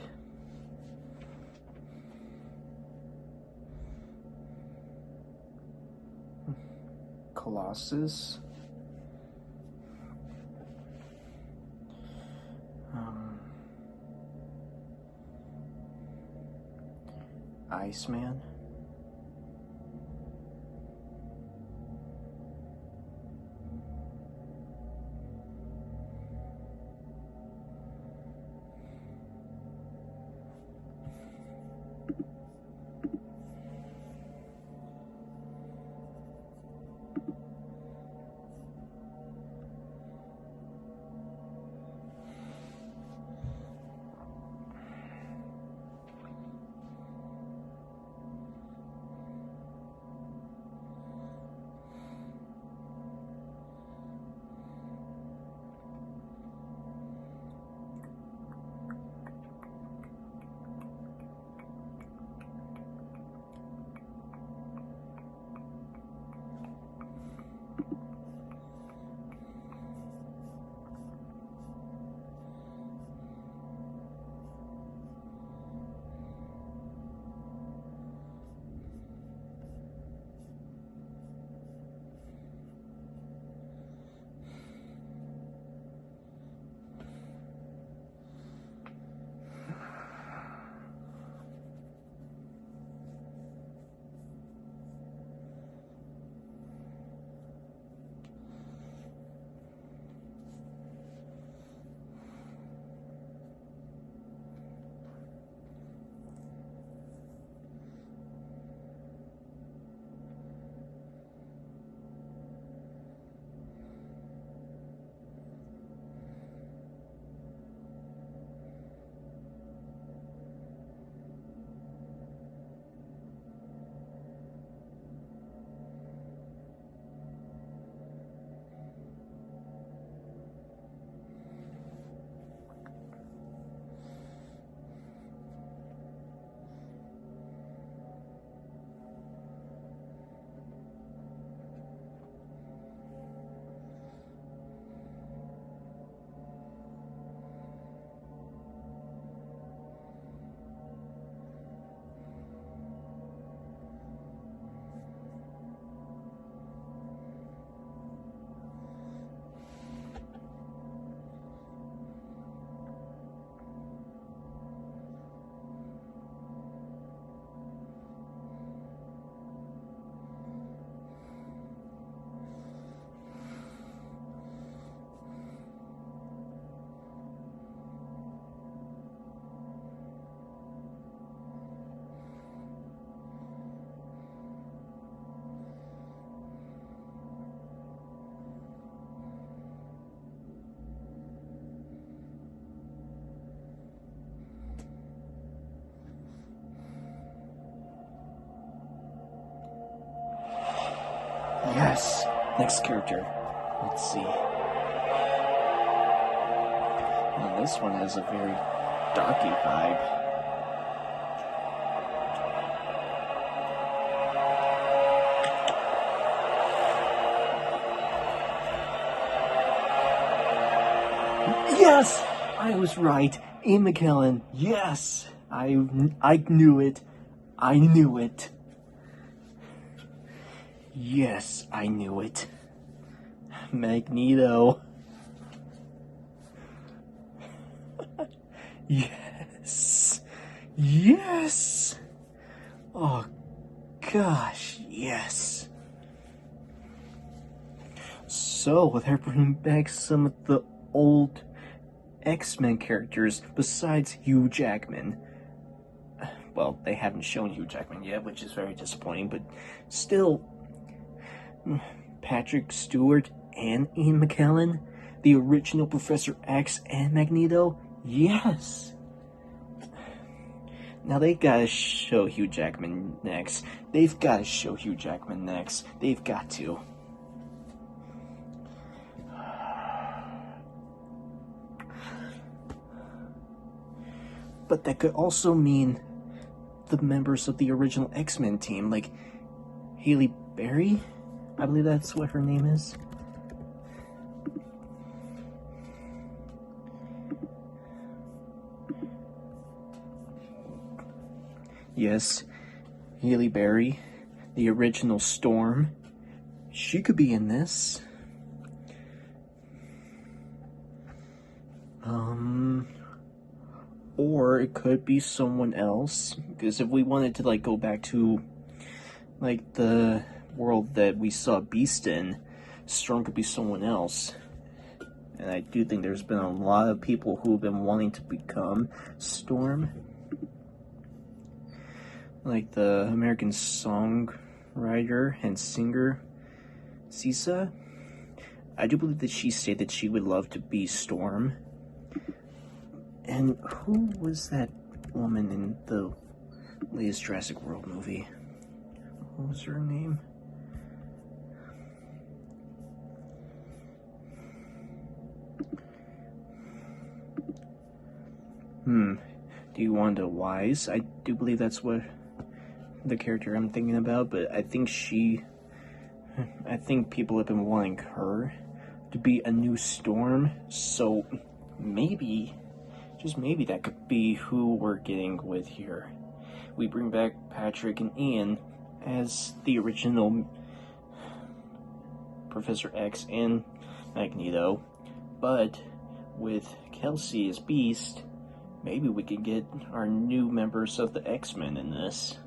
[SPEAKER 1] Colossus. Iceman. Yes! Next character. Let's see. Well, this one has a very darky vibe. Yes! I was right. Ian McKellen. Yes! I knew it. I knew it. Yes, I knew it. Magneto. Yes. Yes. Oh, gosh, yes. So, they're bringing back some of the old X-Men characters besides Hugh Jackman. Well, they haven't shown Hugh Jackman yet, which is very disappointing, but still, Patrick Stewart and Ian McKellen, the original Professor X and Magneto, yes! Now they gotta show Hugh Jackman next. They've gotta show Hugh Jackman next. They've got to. But that could also mean the members of the original X-Men team, like Haley Berry? I believe that's what her name is. Yes, Haley Berry, the original Storm. She could be in this. Or it could be someone else. Because if we wanted to, like, go back to, like, the world that we saw Beast in, Storm could be someone else. And I do think there's been a lot of people who have been wanting to become Storm. Like the American songwriter and singer, Sisa. I do believe that she stated she would love to be Storm. And who was that woman in the latest Jurassic World movie? What was her name? Do you want a Wise? I do believe that's what the character I'm thinking about, but I think people have been wanting her to be a new Storm, so maybe, just maybe, that could be who we're getting with here. We bring back Patrick and Ian as the original Professor X and Magneto, but with Kelsey as Beast, maybe we could get our new members of the X-Men in this.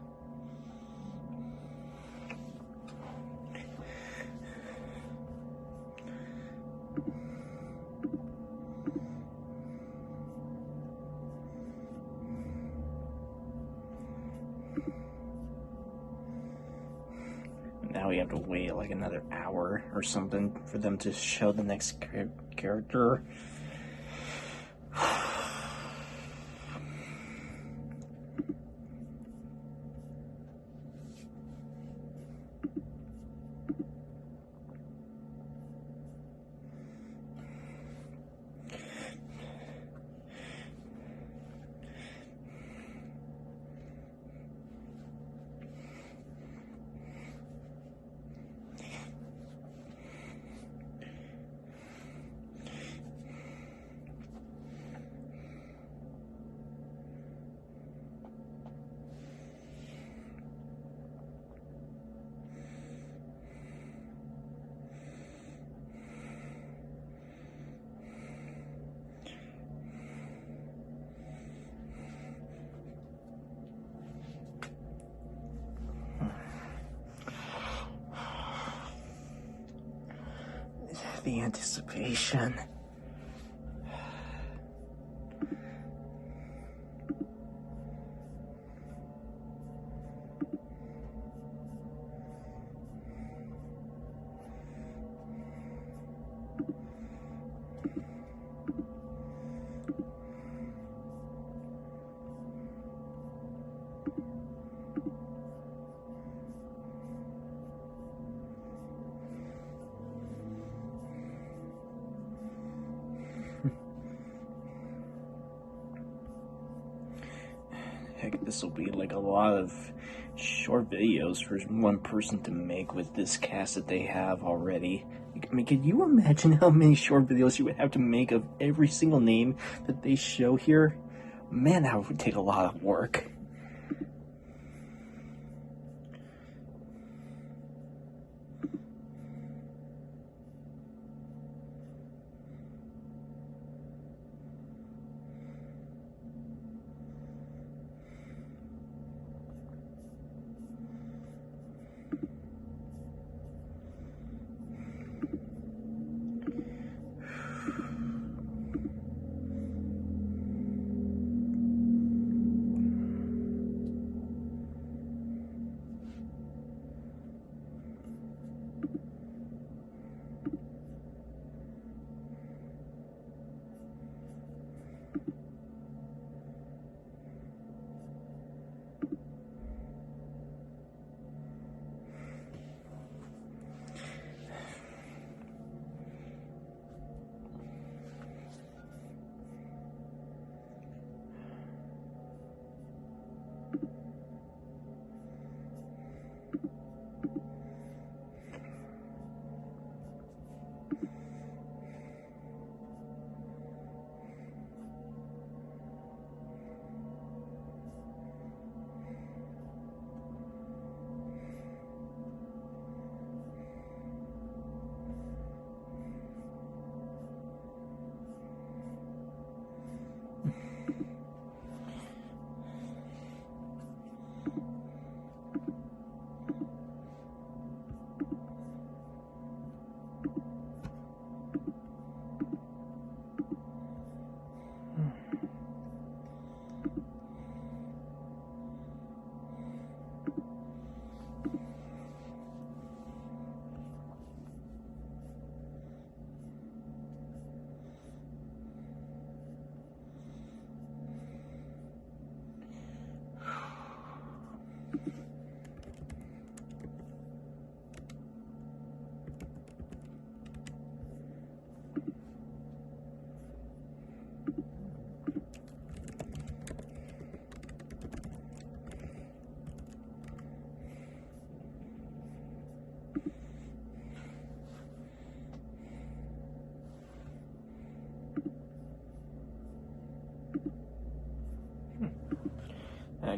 [SPEAKER 1] Now we have to wait like another hour or something for them to show the next character. The anticipation. Heck, this will be like a lot of short videos for one person to make with this cast that they have already. I mean, can you imagine how many short videos you would have to make of every single name that they show here? Man, that would take a lot of work.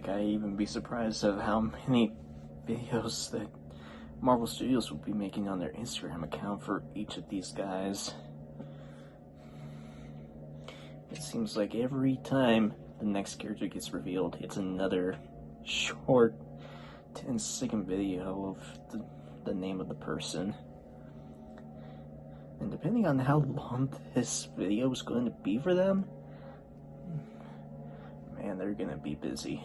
[SPEAKER 1] think I'd even be surprised of how many videos that Marvel Studios will be making on their Instagram account for each of these guys. It seems like every time the next character gets revealed, it's another short 10-second video of the name of the person. And depending on how long this video is going to be for them, man, they're gonna be busy.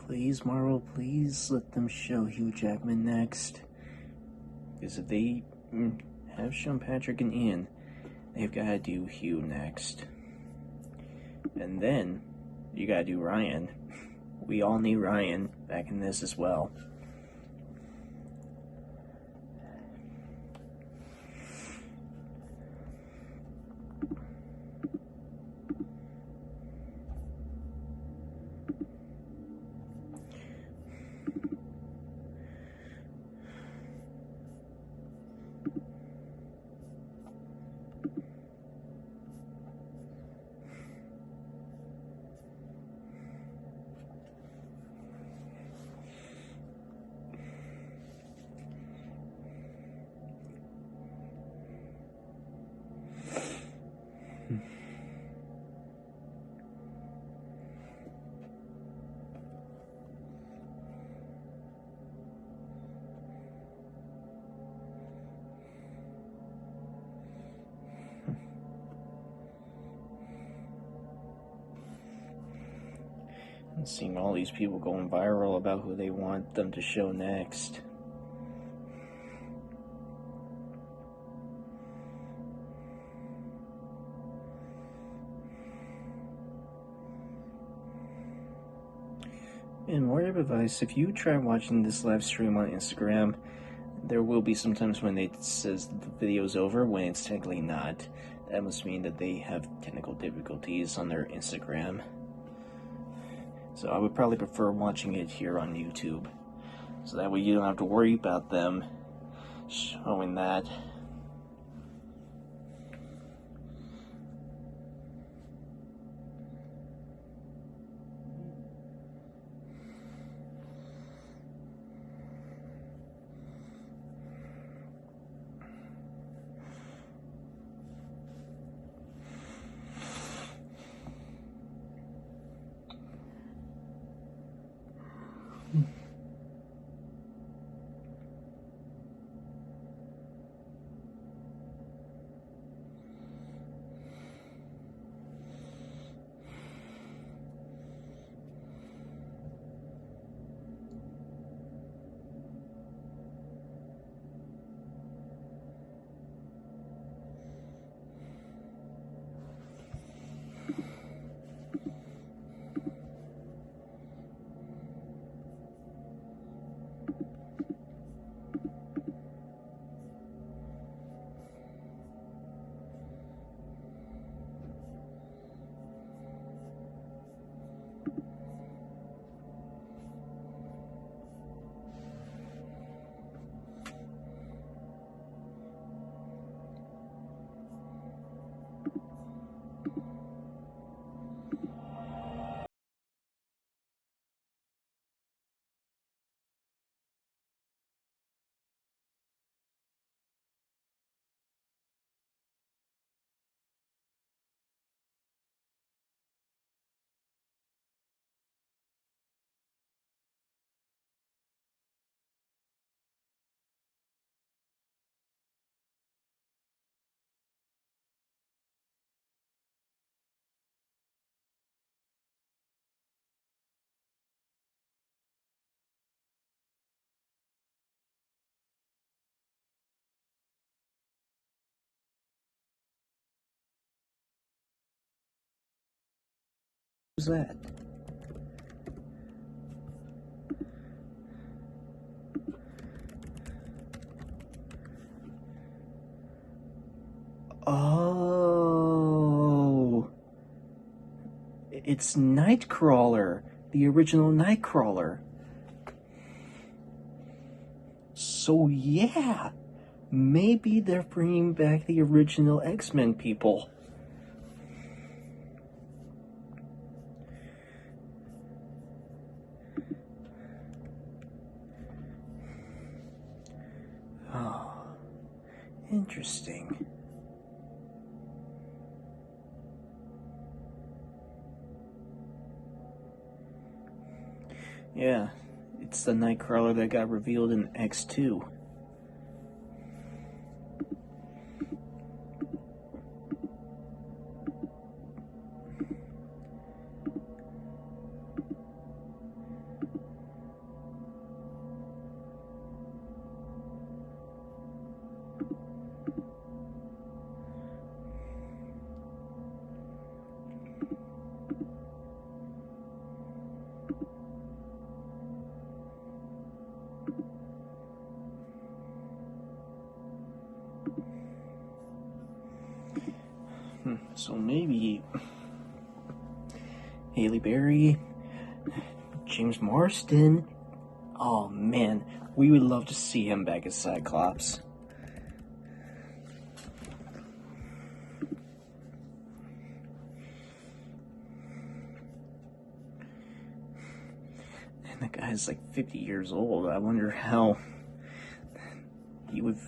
[SPEAKER 1] Please, Marvel, please let them show Hugh Jackman next. Because if they have shown Patrick and Ian, they've got to do Hugh next. And then, you gotta do Ryan. We all need Ryan back in this as well. And seeing all these people going viral about who they want them to show next. And word of advice, if you try watching this live stream on Instagram, there will be some times when it says the video's over when it's technically not. That must mean that they have technical difficulties on their Instagram. So I would probably prefer watching it here on YouTube. So that way you don't have to worry about them showing that. that? Oh, it's Nightcrawler, the original Nightcrawler. So yeah, maybe they're bringing back the original X-Men people. Oh, interesting. Yeah, it's the Nightcrawler that got revealed in X2. So maybe Haley Berry, James Marsden. Oh man, we would love to see him back as Cyclops. And the guy's like 50 years old. I wonder how he would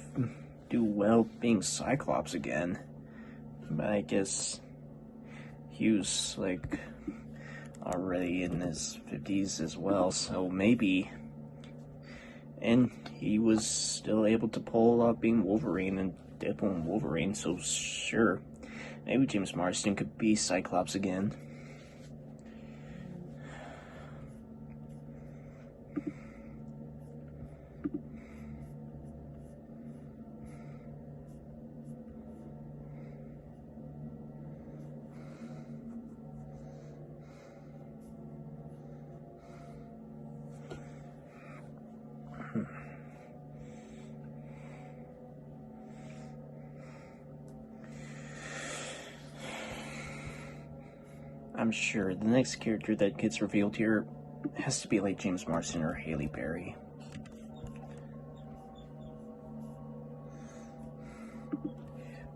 [SPEAKER 1] do well being Cyclops again. But I guess he was like already in his 50s as well, so maybe. And he was still able to pull off being Wolverine and Deadpool and Wolverine, so sure, maybe James Marsden could be Cyclops again. I'm sure the next character that gets revealed here has to be like James Marsden or Haley Berry.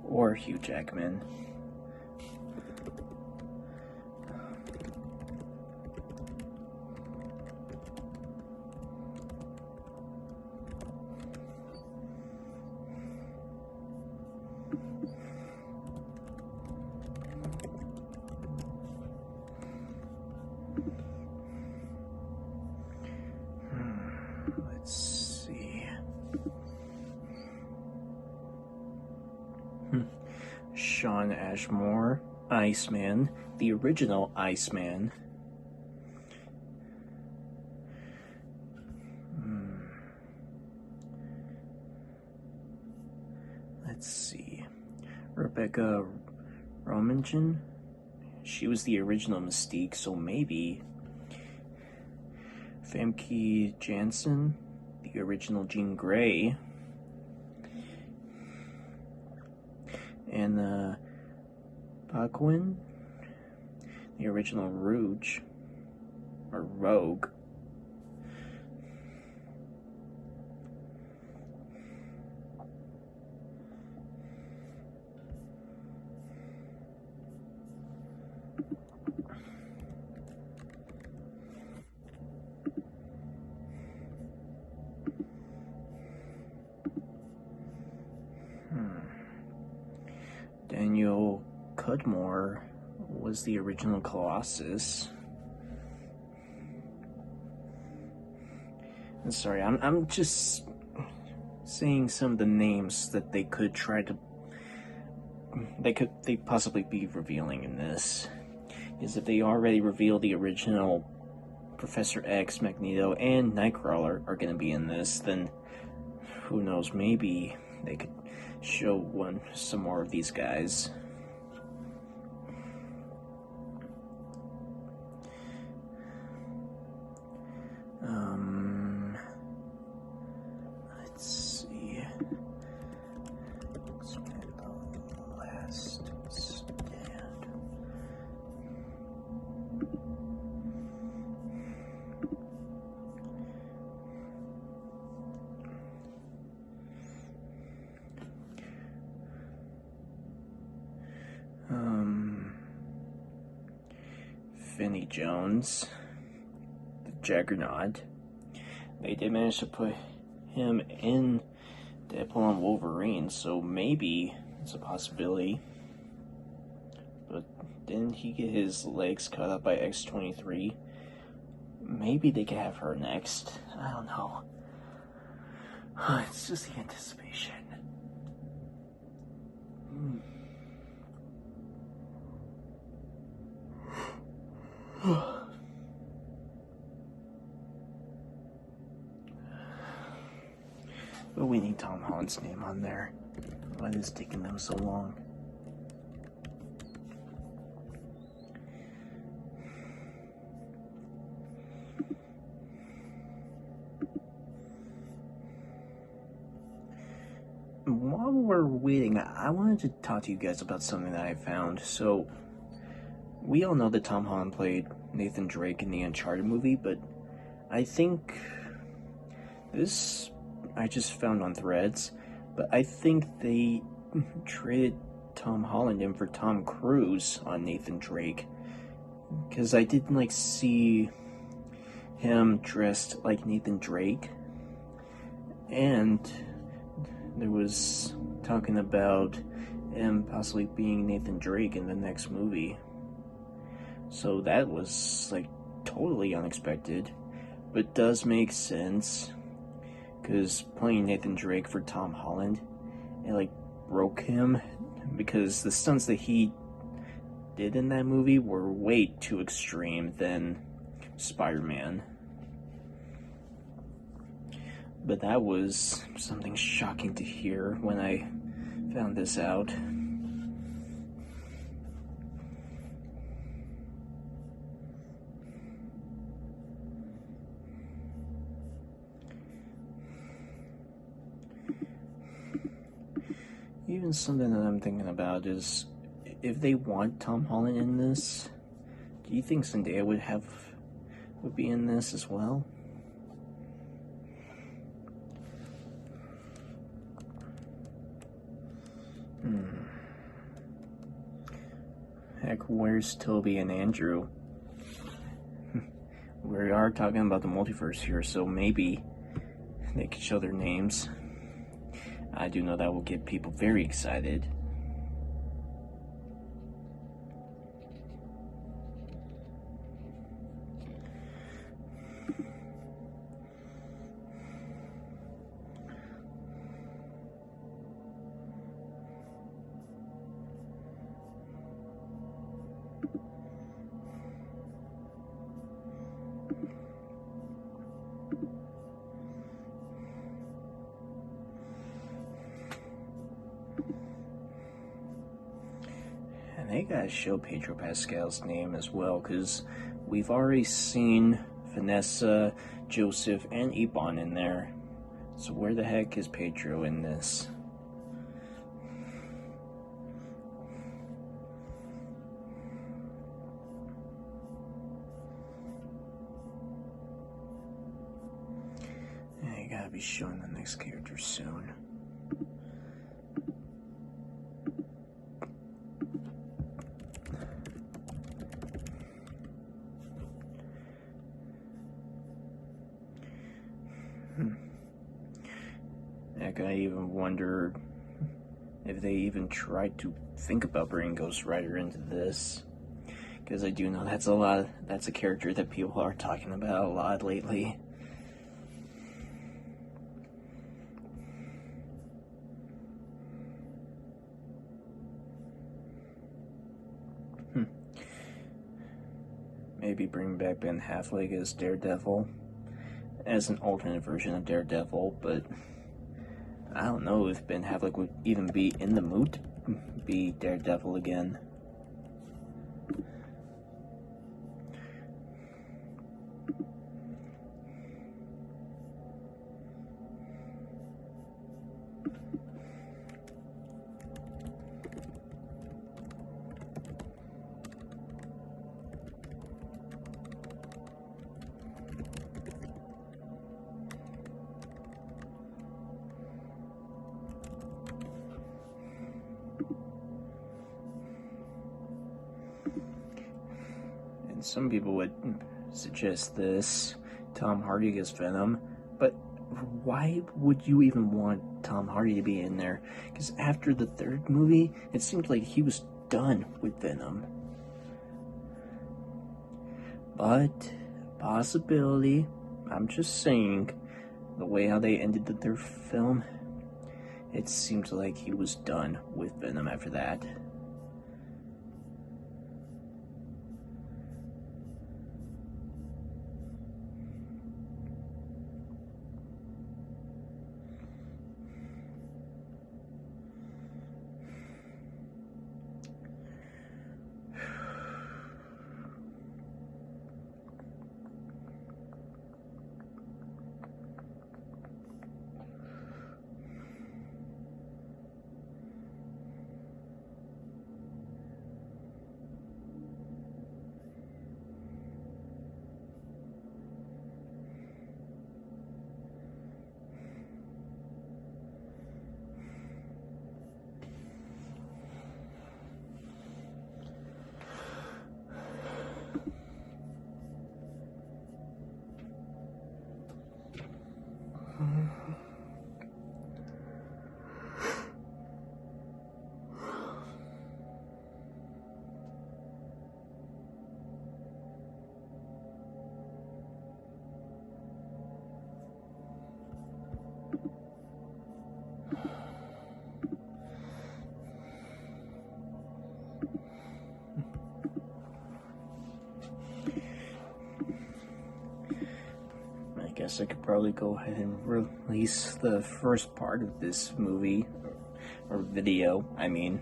[SPEAKER 1] Or Hugh Jackman. Let's see. Shawn Ashmore, Iceman, the original Iceman. Let's see. Rebecca Romijn. She was the original Mystique, so maybe Famke Janssen, the original Jean Grey, and Paquin, the original Rouge, or Rogue. Daniel Cudmore was the original Colossus. I'm sorry, I'm just saying some of the names that they could try to they possibly be revealing in this. Is if they already revealed the original Professor X, Magneto, and Nightcrawler are going to be in this, then who knows, maybe they could show some more of these guys. Vinnie Jones, the Juggernaut. They did manage to put him in Deadpool and Wolverine, so maybe it's a possibility. But didn't he get his legs cut up by X-23? Maybe they could have her next. I don't know. It's just the anticipation. But we need Tom Holland's name on there. Why is it taking them so long? While we're waiting, I wanted to talk to you guys about something that I found. So, we all know that Tom Holland played Nathan Drake in the Uncharted movie, but I think this I just found on Threads, but I think they traded Tom Holland in for Tom Cruise on Nathan Drake, because I didn't see him dressed like Nathan Drake, and there was talking about him possibly being Nathan Drake in the next movie. So that was totally unexpected, but does make sense, because playing Nathan Drake for Tom Holland, it broke him, because the stunts that he did in that movie were way too extreme than Spider-Man. But that was something shocking to hear when I found this out. Even something that I'm thinking about is, if they want Tom Holland in this, do you think Zendaya would be in this as well? Heck, where's Toby and Andrew? We are talking about the multiverse here, so maybe they could show their names. I do know that will get people very excited. And they gotta show Pedro Pascal's name as well, because we've already seen Vanessa, Joseph, and Ebon in there. So where the heck is Pedro in this? Yeah, you gotta be showing the next character soon. Heck, I even wonder if they even tried to think about bringing Ghost Rider into this, because I do know that's a character that people are talking about a lot lately. Maybe bring back Ben Affleck as Daredevil, as an alternate version of Daredevil, but I don't know if Ben Affleck would even be in the mood to be Daredevil again. some people would suggest this. Tom Hardy as Venom, but why would you even want Tom Hardy to be in there? Because after the third movie, it seemed like he was done with Venom. But, possibility, I'm just saying, the way how they ended the third film, it seemed like he was done with Venom after that. I guess I could probably go ahead and release the first part of this movie, or video, I mean.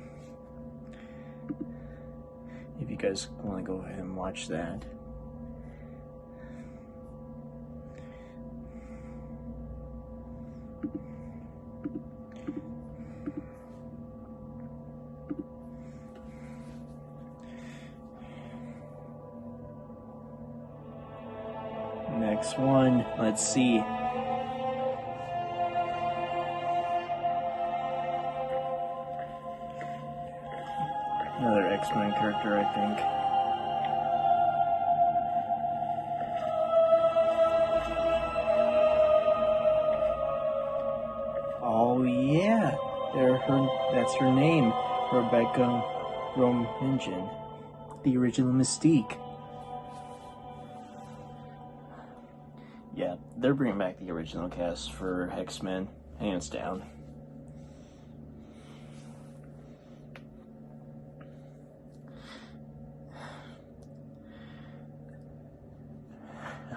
[SPEAKER 1] If you guys want to go ahead and watch that. Next one, let's see. Another X-Men character, I think. Oh yeah, that's her name, Rebecca Romijn, the original Mystique. Yeah, they're bringing back the original cast for X-Men, hands down.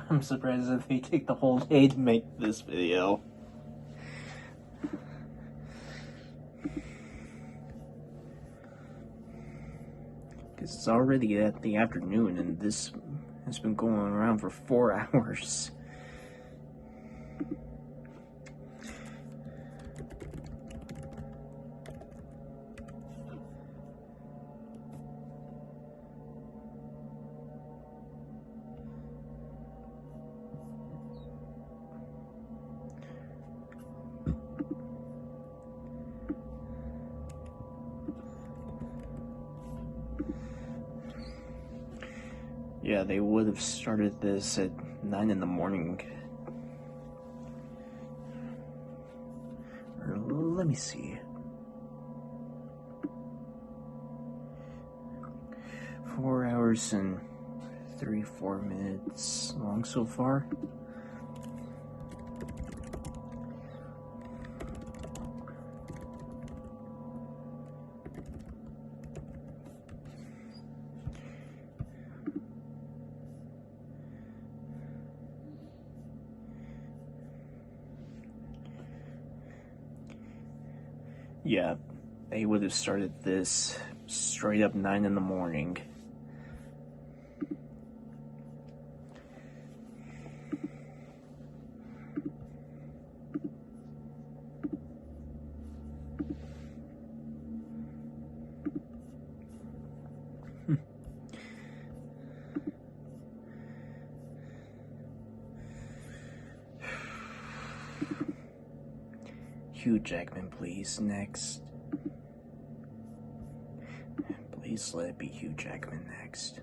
[SPEAKER 1] I'm surprised that they take the whole day to make this video. Because it's already at the afternoon and this has been going around for 4 hours. Yeah, they would have started this at 9 in the morning. Or, let me see. 4 hours and 34 minutes long so far. Yeah, they would have started this straight up 9 in the morning. Hugh Jackman, please. Next. Please let it be Hugh Jackman next.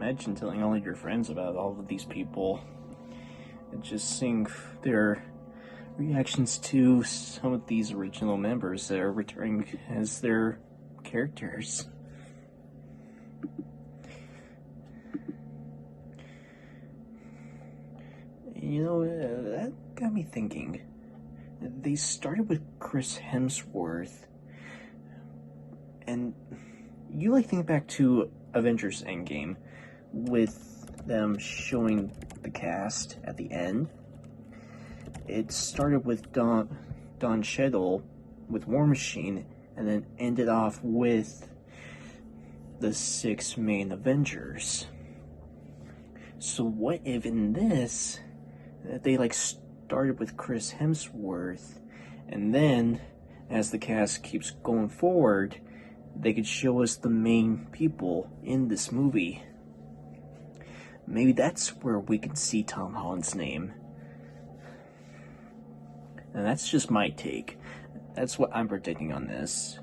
[SPEAKER 1] imagine telling all of your friends about all of these people and just seeing their reactions to some of these original members that are returning as their characters. You know, that got me thinking. They started with Chris Hemsworth, and you think back to Avengers Endgame with them showing the cast at the end. It started with Don Cheadle with War Machine, and then ended off with the 6 main Avengers. So what if in this they started with Chris Hemsworth, and then as the cast keeps going forward, they could show us the main people in this movie. Maybe that's where we can see Tom Holland's name. And that's just my take. That's what I'm predicting on this.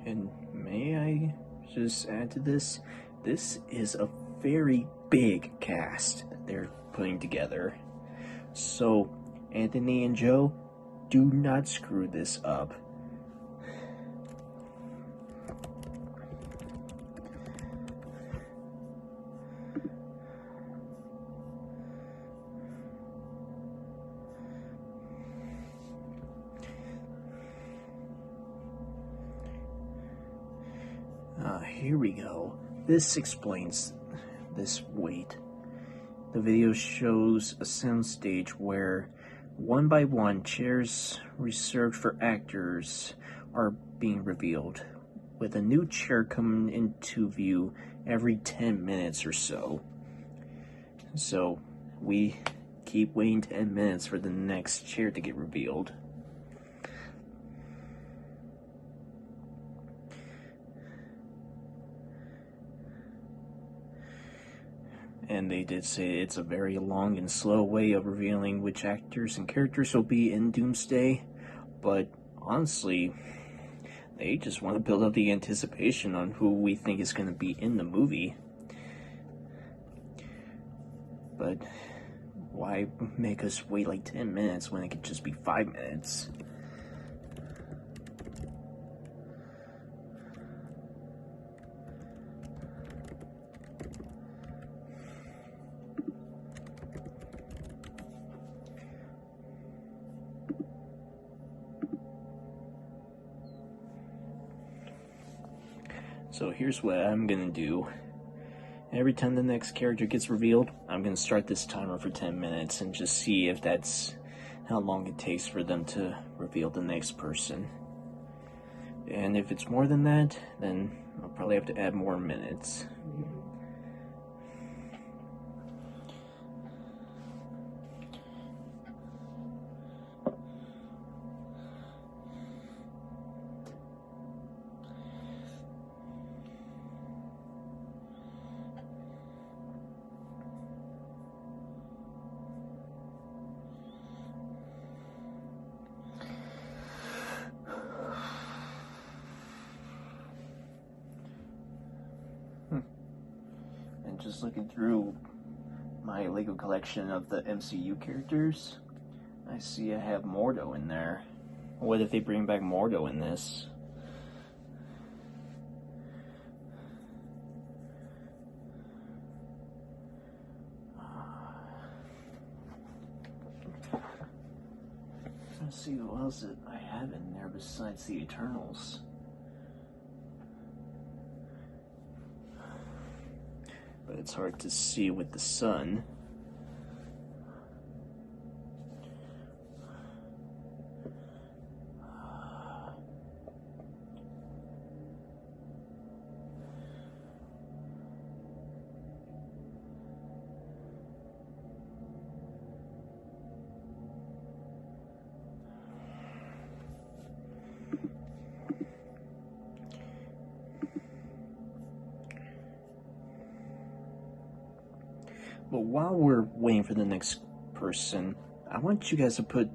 [SPEAKER 1] And may I just add to this? This is a very big cast that they're putting together. So, Anthony and Joe, do not screw this up. Here we go. This explains this weight. The video shows a soundstage where one by one chairs reserved for actors are being revealed, with a new chair coming into view every 10 minutes or so. So we keep waiting 10 minutes for the next chair to get revealed. And they did say it's a very long and slow way of revealing which actors and characters will be in Doomsday, but honestly, they just want to build up the anticipation on who we think is going to be in the movie. But why make us wait 10 minutes when it could just be 5 minutes? So here's what I'm gonna do. Every time the next character gets revealed, I'm gonna start this timer for 10 minutes and just see if that's how long it takes for them to reveal the next person. And if it's more than that, then I'll probably have to add more minutes. And just looking through my Lego collection of the MCU characters, I see I have Mordo in there. What if they bring back Mordo in this? Let's see what else I have in there besides the Eternals. But it's hard to see with the sun. But while we're waiting for the next person, I want you guys to put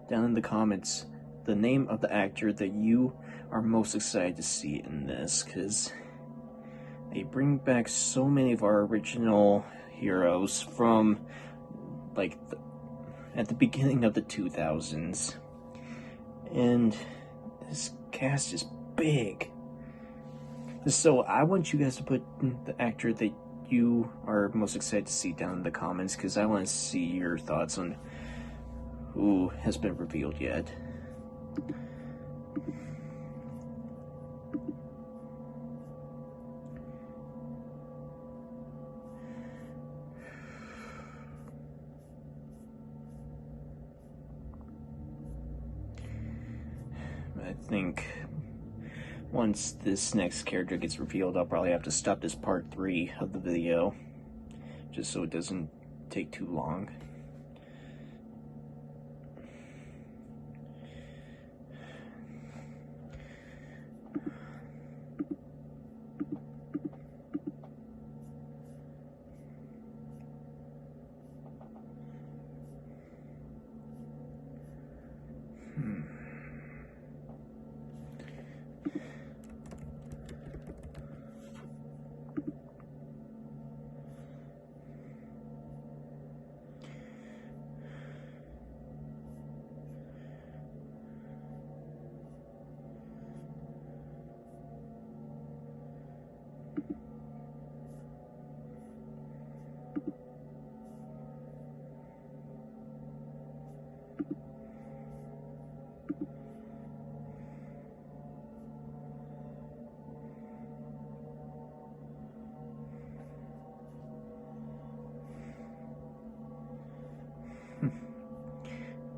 [SPEAKER 1] down in the comments the name of the actor that you are most excited to see in this, because they bring back so many of our original heroes from like at the beginning of the 2000s, and this cast is big. So I want you guys to put the actor that you are most excited to see down in the comments, because I want to see your thoughts on who has been revealed yet. I think once this next character gets revealed, I'll probably have to stop this part 3 of the video, just so it doesn't take too long.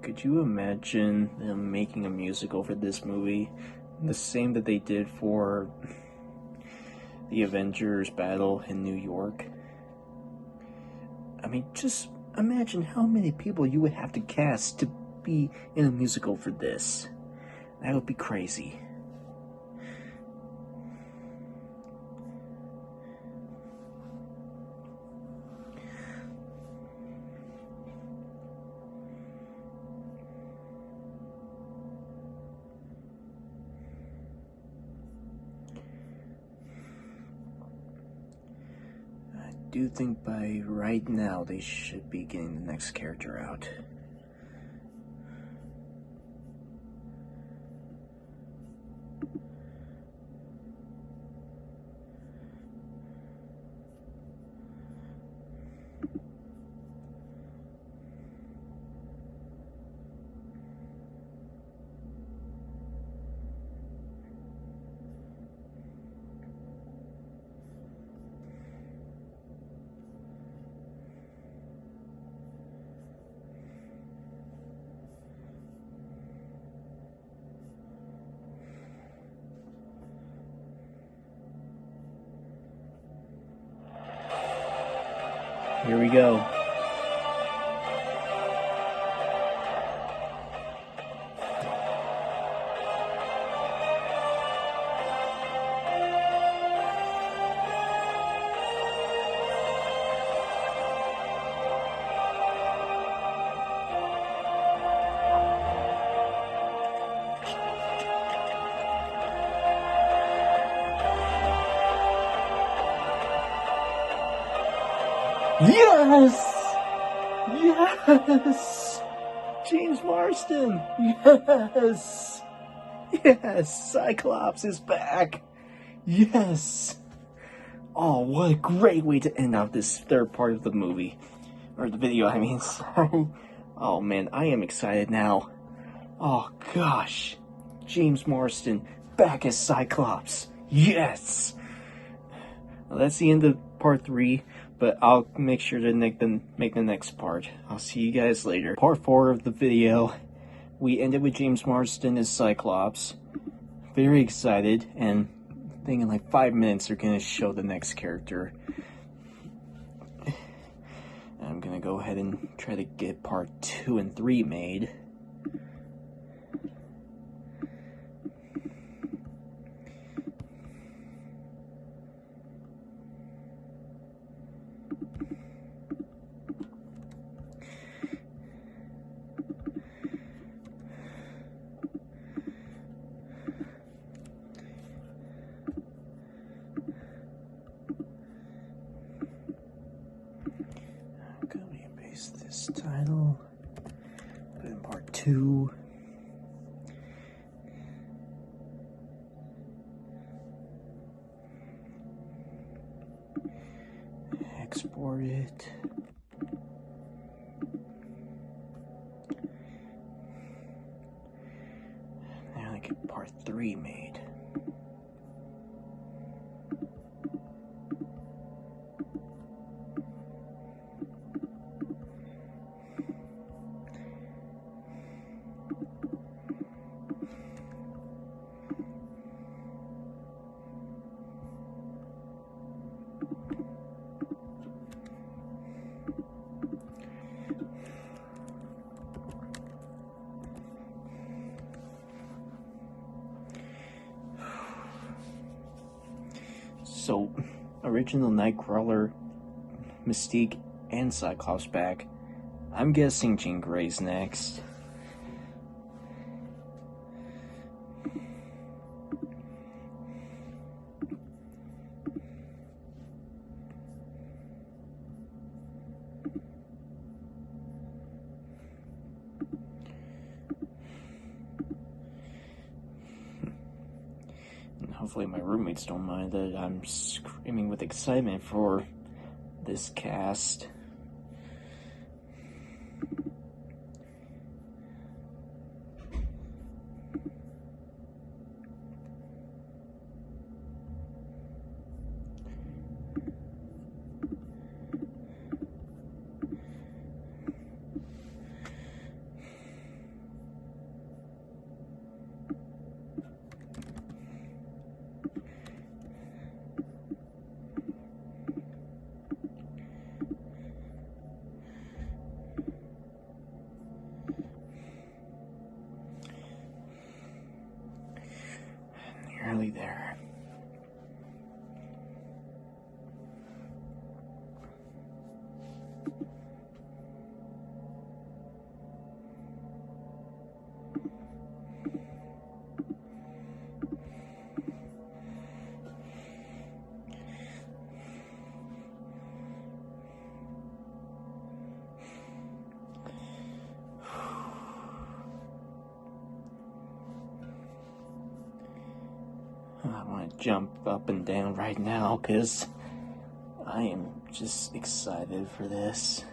[SPEAKER 1] Could you imagine them making a musical for this movie? The same that they did for the Avengers battle in New York? I mean, just imagine how many people you would have to cast to be in a musical for this. That would be crazy. I do think by right now they should be getting the next character out. Here we go. Yes! Yes! James Marsden! Yes! Yes! Cyclops is back! Yes! Oh, what a great way to end out this third part of the movie. Or the video, I mean, sorry. Oh man, I am excited now. Oh gosh. James Marsden back as Cyclops. Yes! Well, that's the end of part 3, but I'll make sure to make the next part. I'll see you guys later. Part 4 of the video, we ended with James Marsden as Cyclops. Very excited, and I think in like 5 minutes they're going to show the next character. I'm going to go ahead and try to get part 2 and 3 made. Erase this title. Put in part 2. Export it. Now I get part 3 made. So, original Nightcrawler, Mystique, and Cyclops back. I'm guessing Jean Grey's next. Hopefully my roommates don't mind that I'm screaming with excitement for this cast. Nearly there. I want to jump up and down right now because I am just excited for this.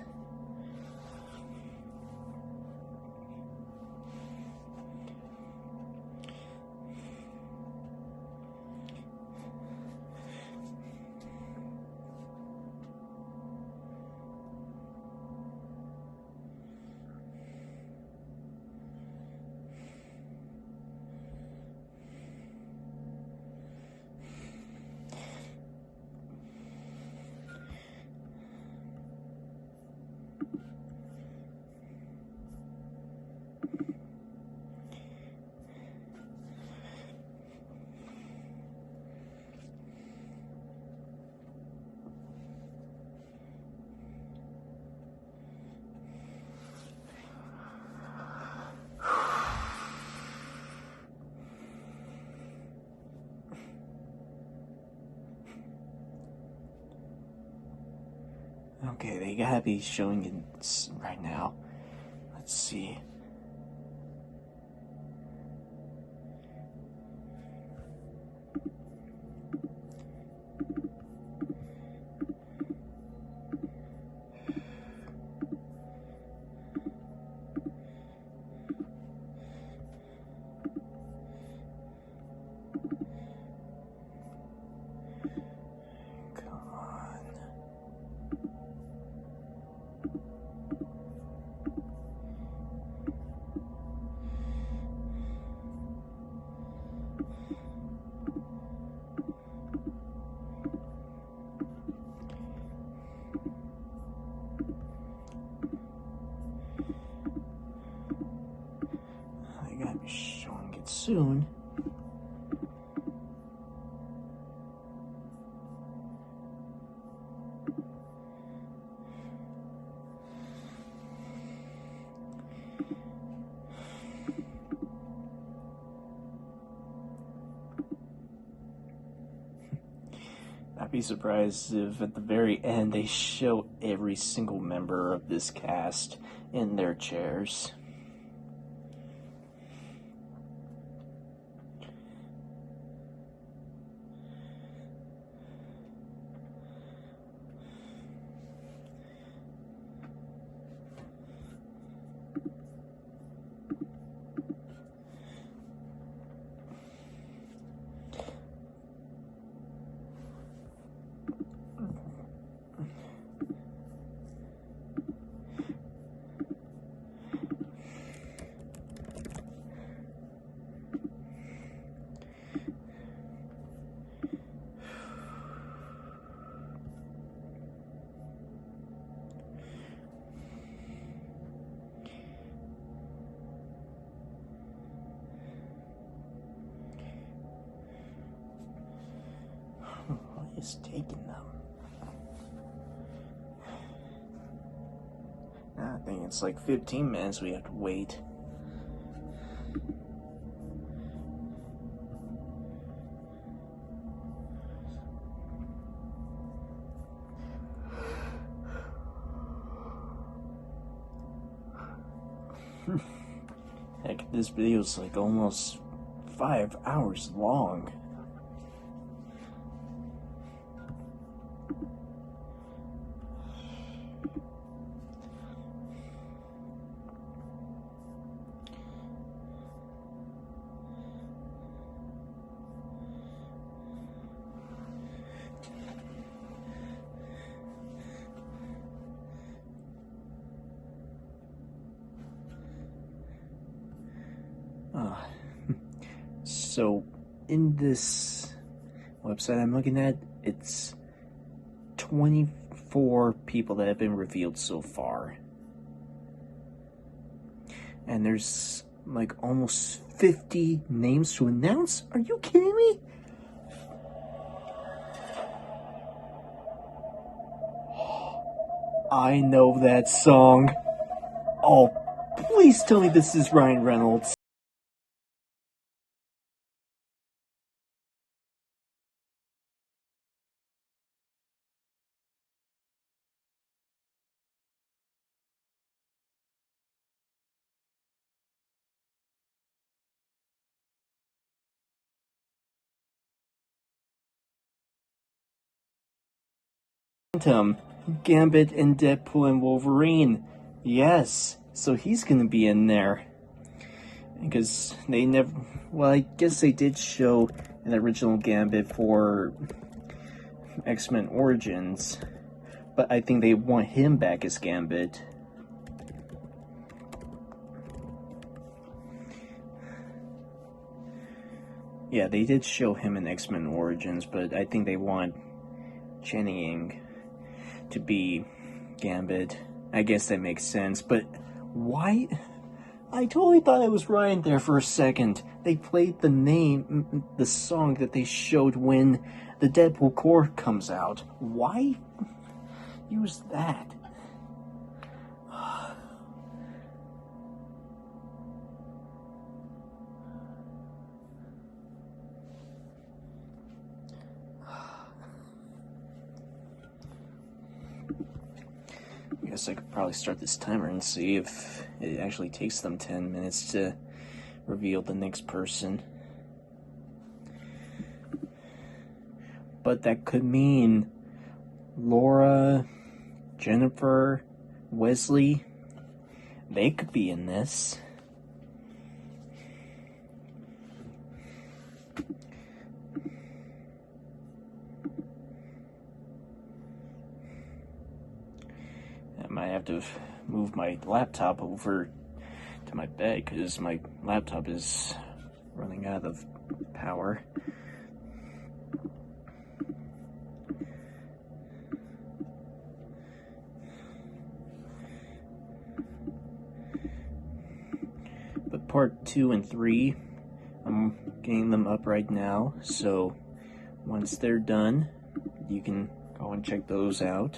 [SPEAKER 1] Okay, they gotta be showing it right now. Let's see. They gotta be showing it soon. That'd be surprised if at the very end they show every single member of this cast in their chairs. What is taking them? I think it's like 15 minutes we have to wait. Heck, this video is like almost 5 hours long. So, in this website I'm looking at, it's 24 people that have been revealed so far. And there's like almost 50 names to announce? Are you kidding me? I know that song. Oh, please tell me this is Ryan Reynolds. Gambit and Deadpool and Wolverine. Yes, so he's gonna be in there. Because they never... Well, I guess they did show an original Gambit for X-Men Origins. But I think they want him back as Gambit. Yeah, they did show him in X-Men Origins, but I think they want Channing to be Gambit. I guess that makes sense, but why? I totally thought it was Ryan there for a second. They played the song that they showed when the Deadpool core comes out. Why use that? I guess I could probably start this timer and see if it actually takes them 10 minutes to reveal the next person. But that could mean Laura, Jennifer, Wesley, they could be in this. I might have to move my laptop over to my bed because my laptop is running out of power. But part 2 and 3, I'm getting them up right now, so once they're done, you can go and check those out.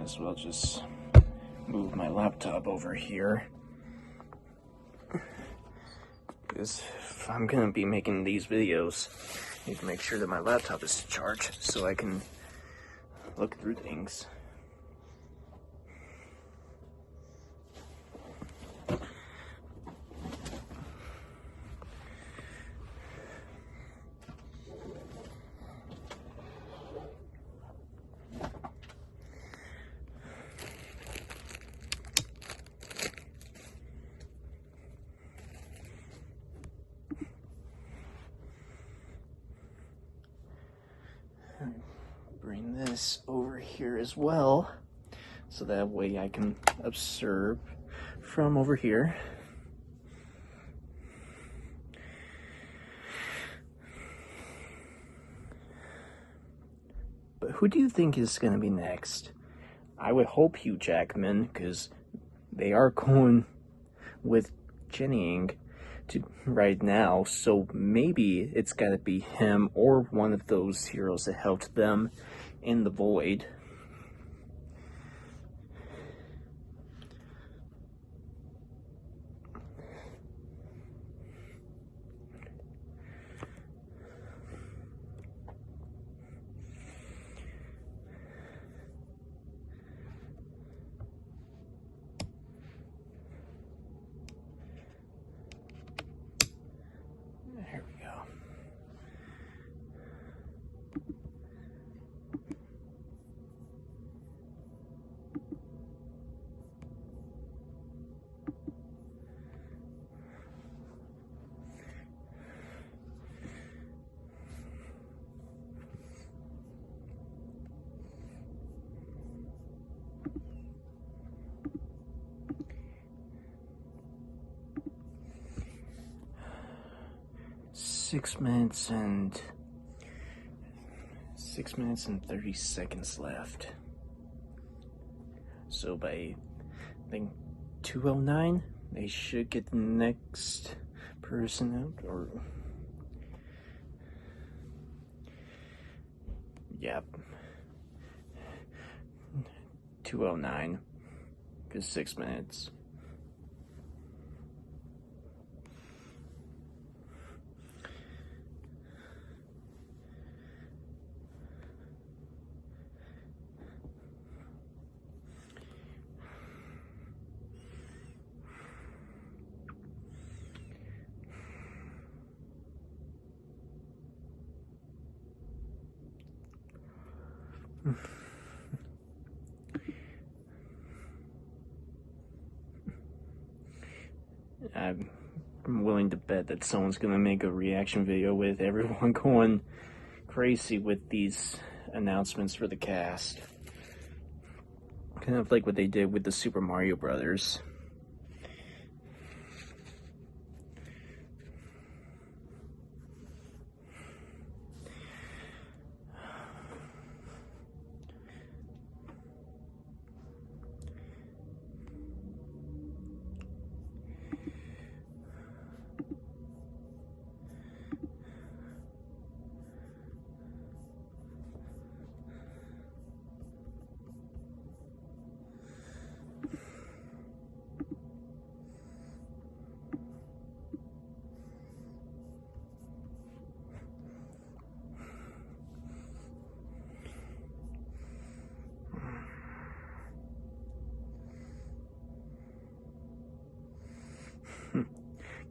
[SPEAKER 1] as well just move my laptop over here. Because if I'm gonna be making these videos, I need to make sure that my laptop is charged so I can look through things. Bring this over here as well, so that way I can observe from over here. But who do you think is going to be next? I would hope Hugh Jackman, because they are going with Jennying to right now, so maybe it's got to be him or one of those heroes that helped them in the void. There we go. Six minutes and 30 seconds left. So by, I think, 2:09, they should get the next person out, or... Yep. 2:09, because 6 minutes. I'm willing to bet that someone's gonna make a reaction video with everyone going crazy with these announcements for the cast. Kind of like what they did with the Super Mario Brothers.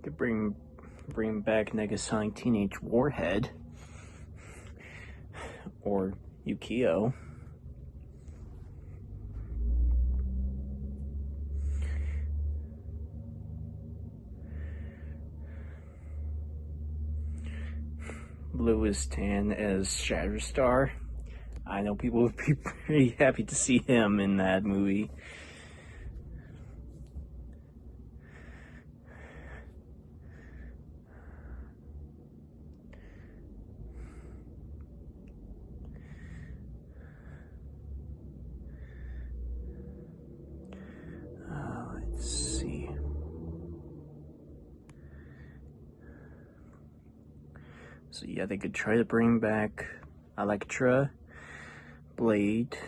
[SPEAKER 1] Could bring back Negasonic Teenage Warhead or Yukio. Louis Tan as Shatterstar. I know people would be pretty happy to see him in that movie. Let's see. So yeah, they could try to bring back Elektra, Blade,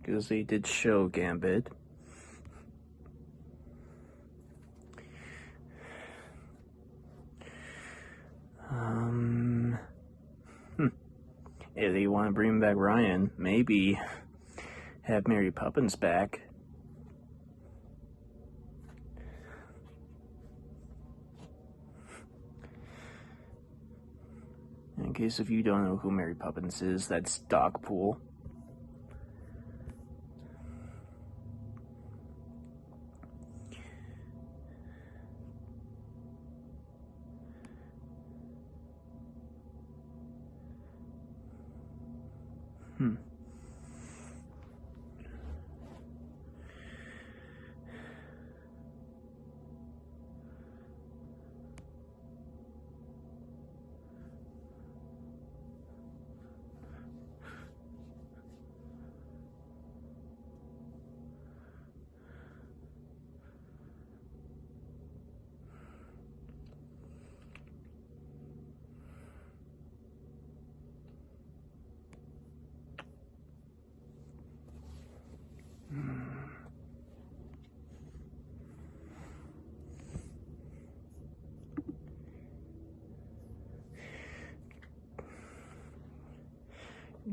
[SPEAKER 1] because they did show Gambit. If they want to bring back Ryan, maybe have Mary Poppins back. In case if you don't know who Mary Poppins is, that's Dogpool.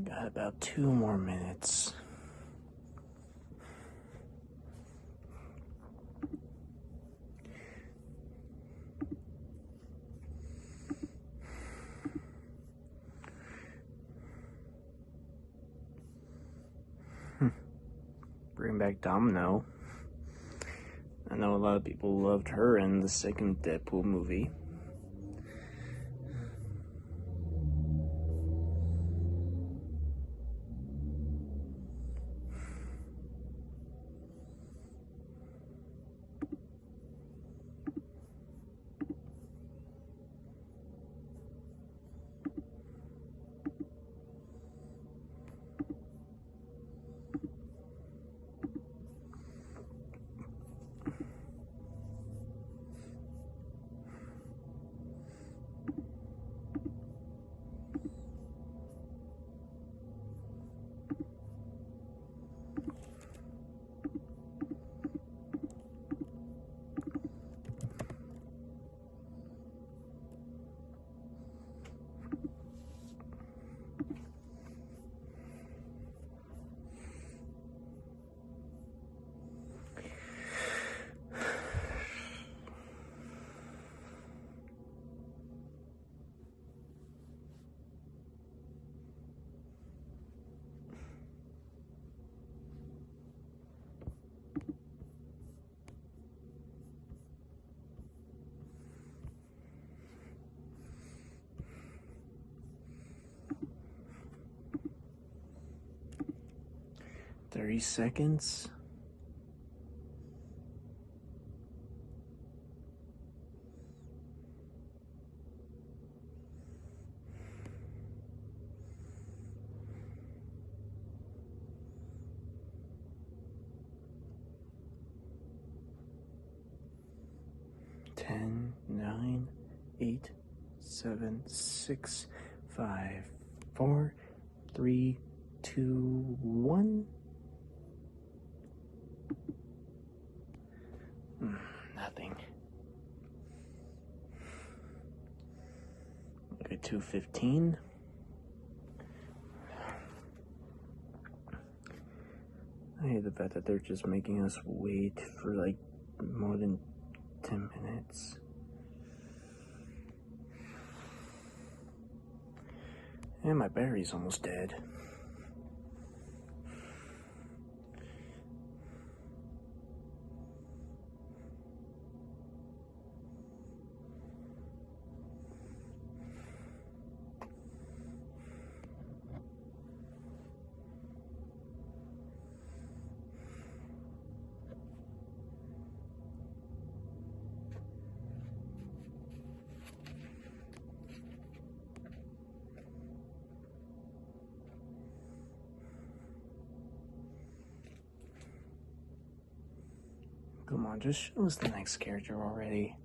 [SPEAKER 1] Got about 2 more minutes. Bring back Domino. I know a lot of people loved her in the second Deadpool movie. "30 seconds. Ten, 9, 8, 7, 6, 5, 4, 3, 2, 1. Nothing. Look at 2:15. I hate the fact that they're just making us wait for like more than 10 minutes. And my battery's almost dead. Come on, just show us the next character already.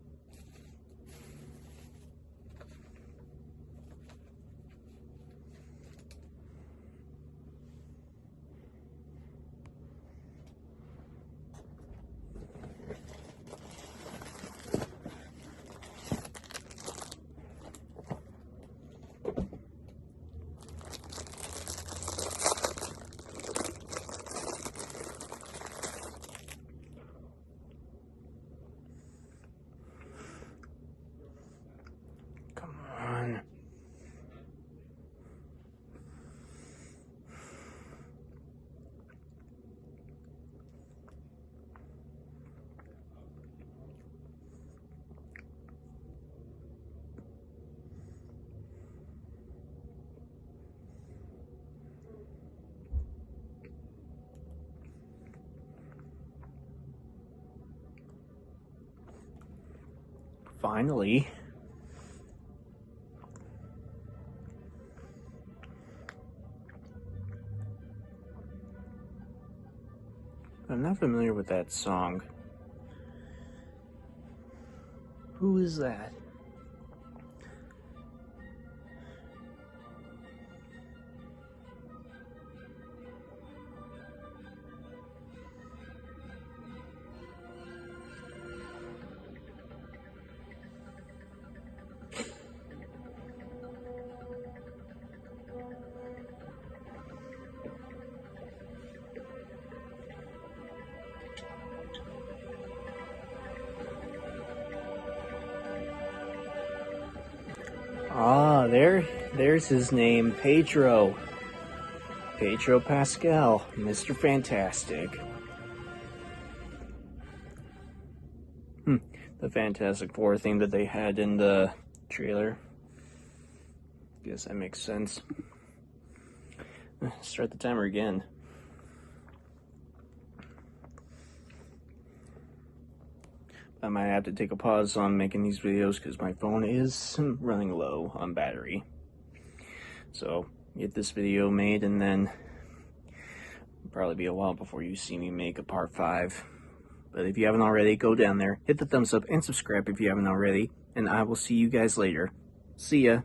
[SPEAKER 1] Finally. I'm not familiar with that song. Who is that? Ah, there's his name, Pedro Pascal, Mr. Fantastic. The Fantastic Four thing that they had in the trailer. Guess that makes sense. Start the timer again. I might have to take a pause on making these videos because my phone is running low on battery. So, get this video made and then it'll probably be a while before you see me make a part 5. But if you haven't already, go down there, hit the thumbs up, and subscribe if you haven't already. And I will see you guys later. See ya.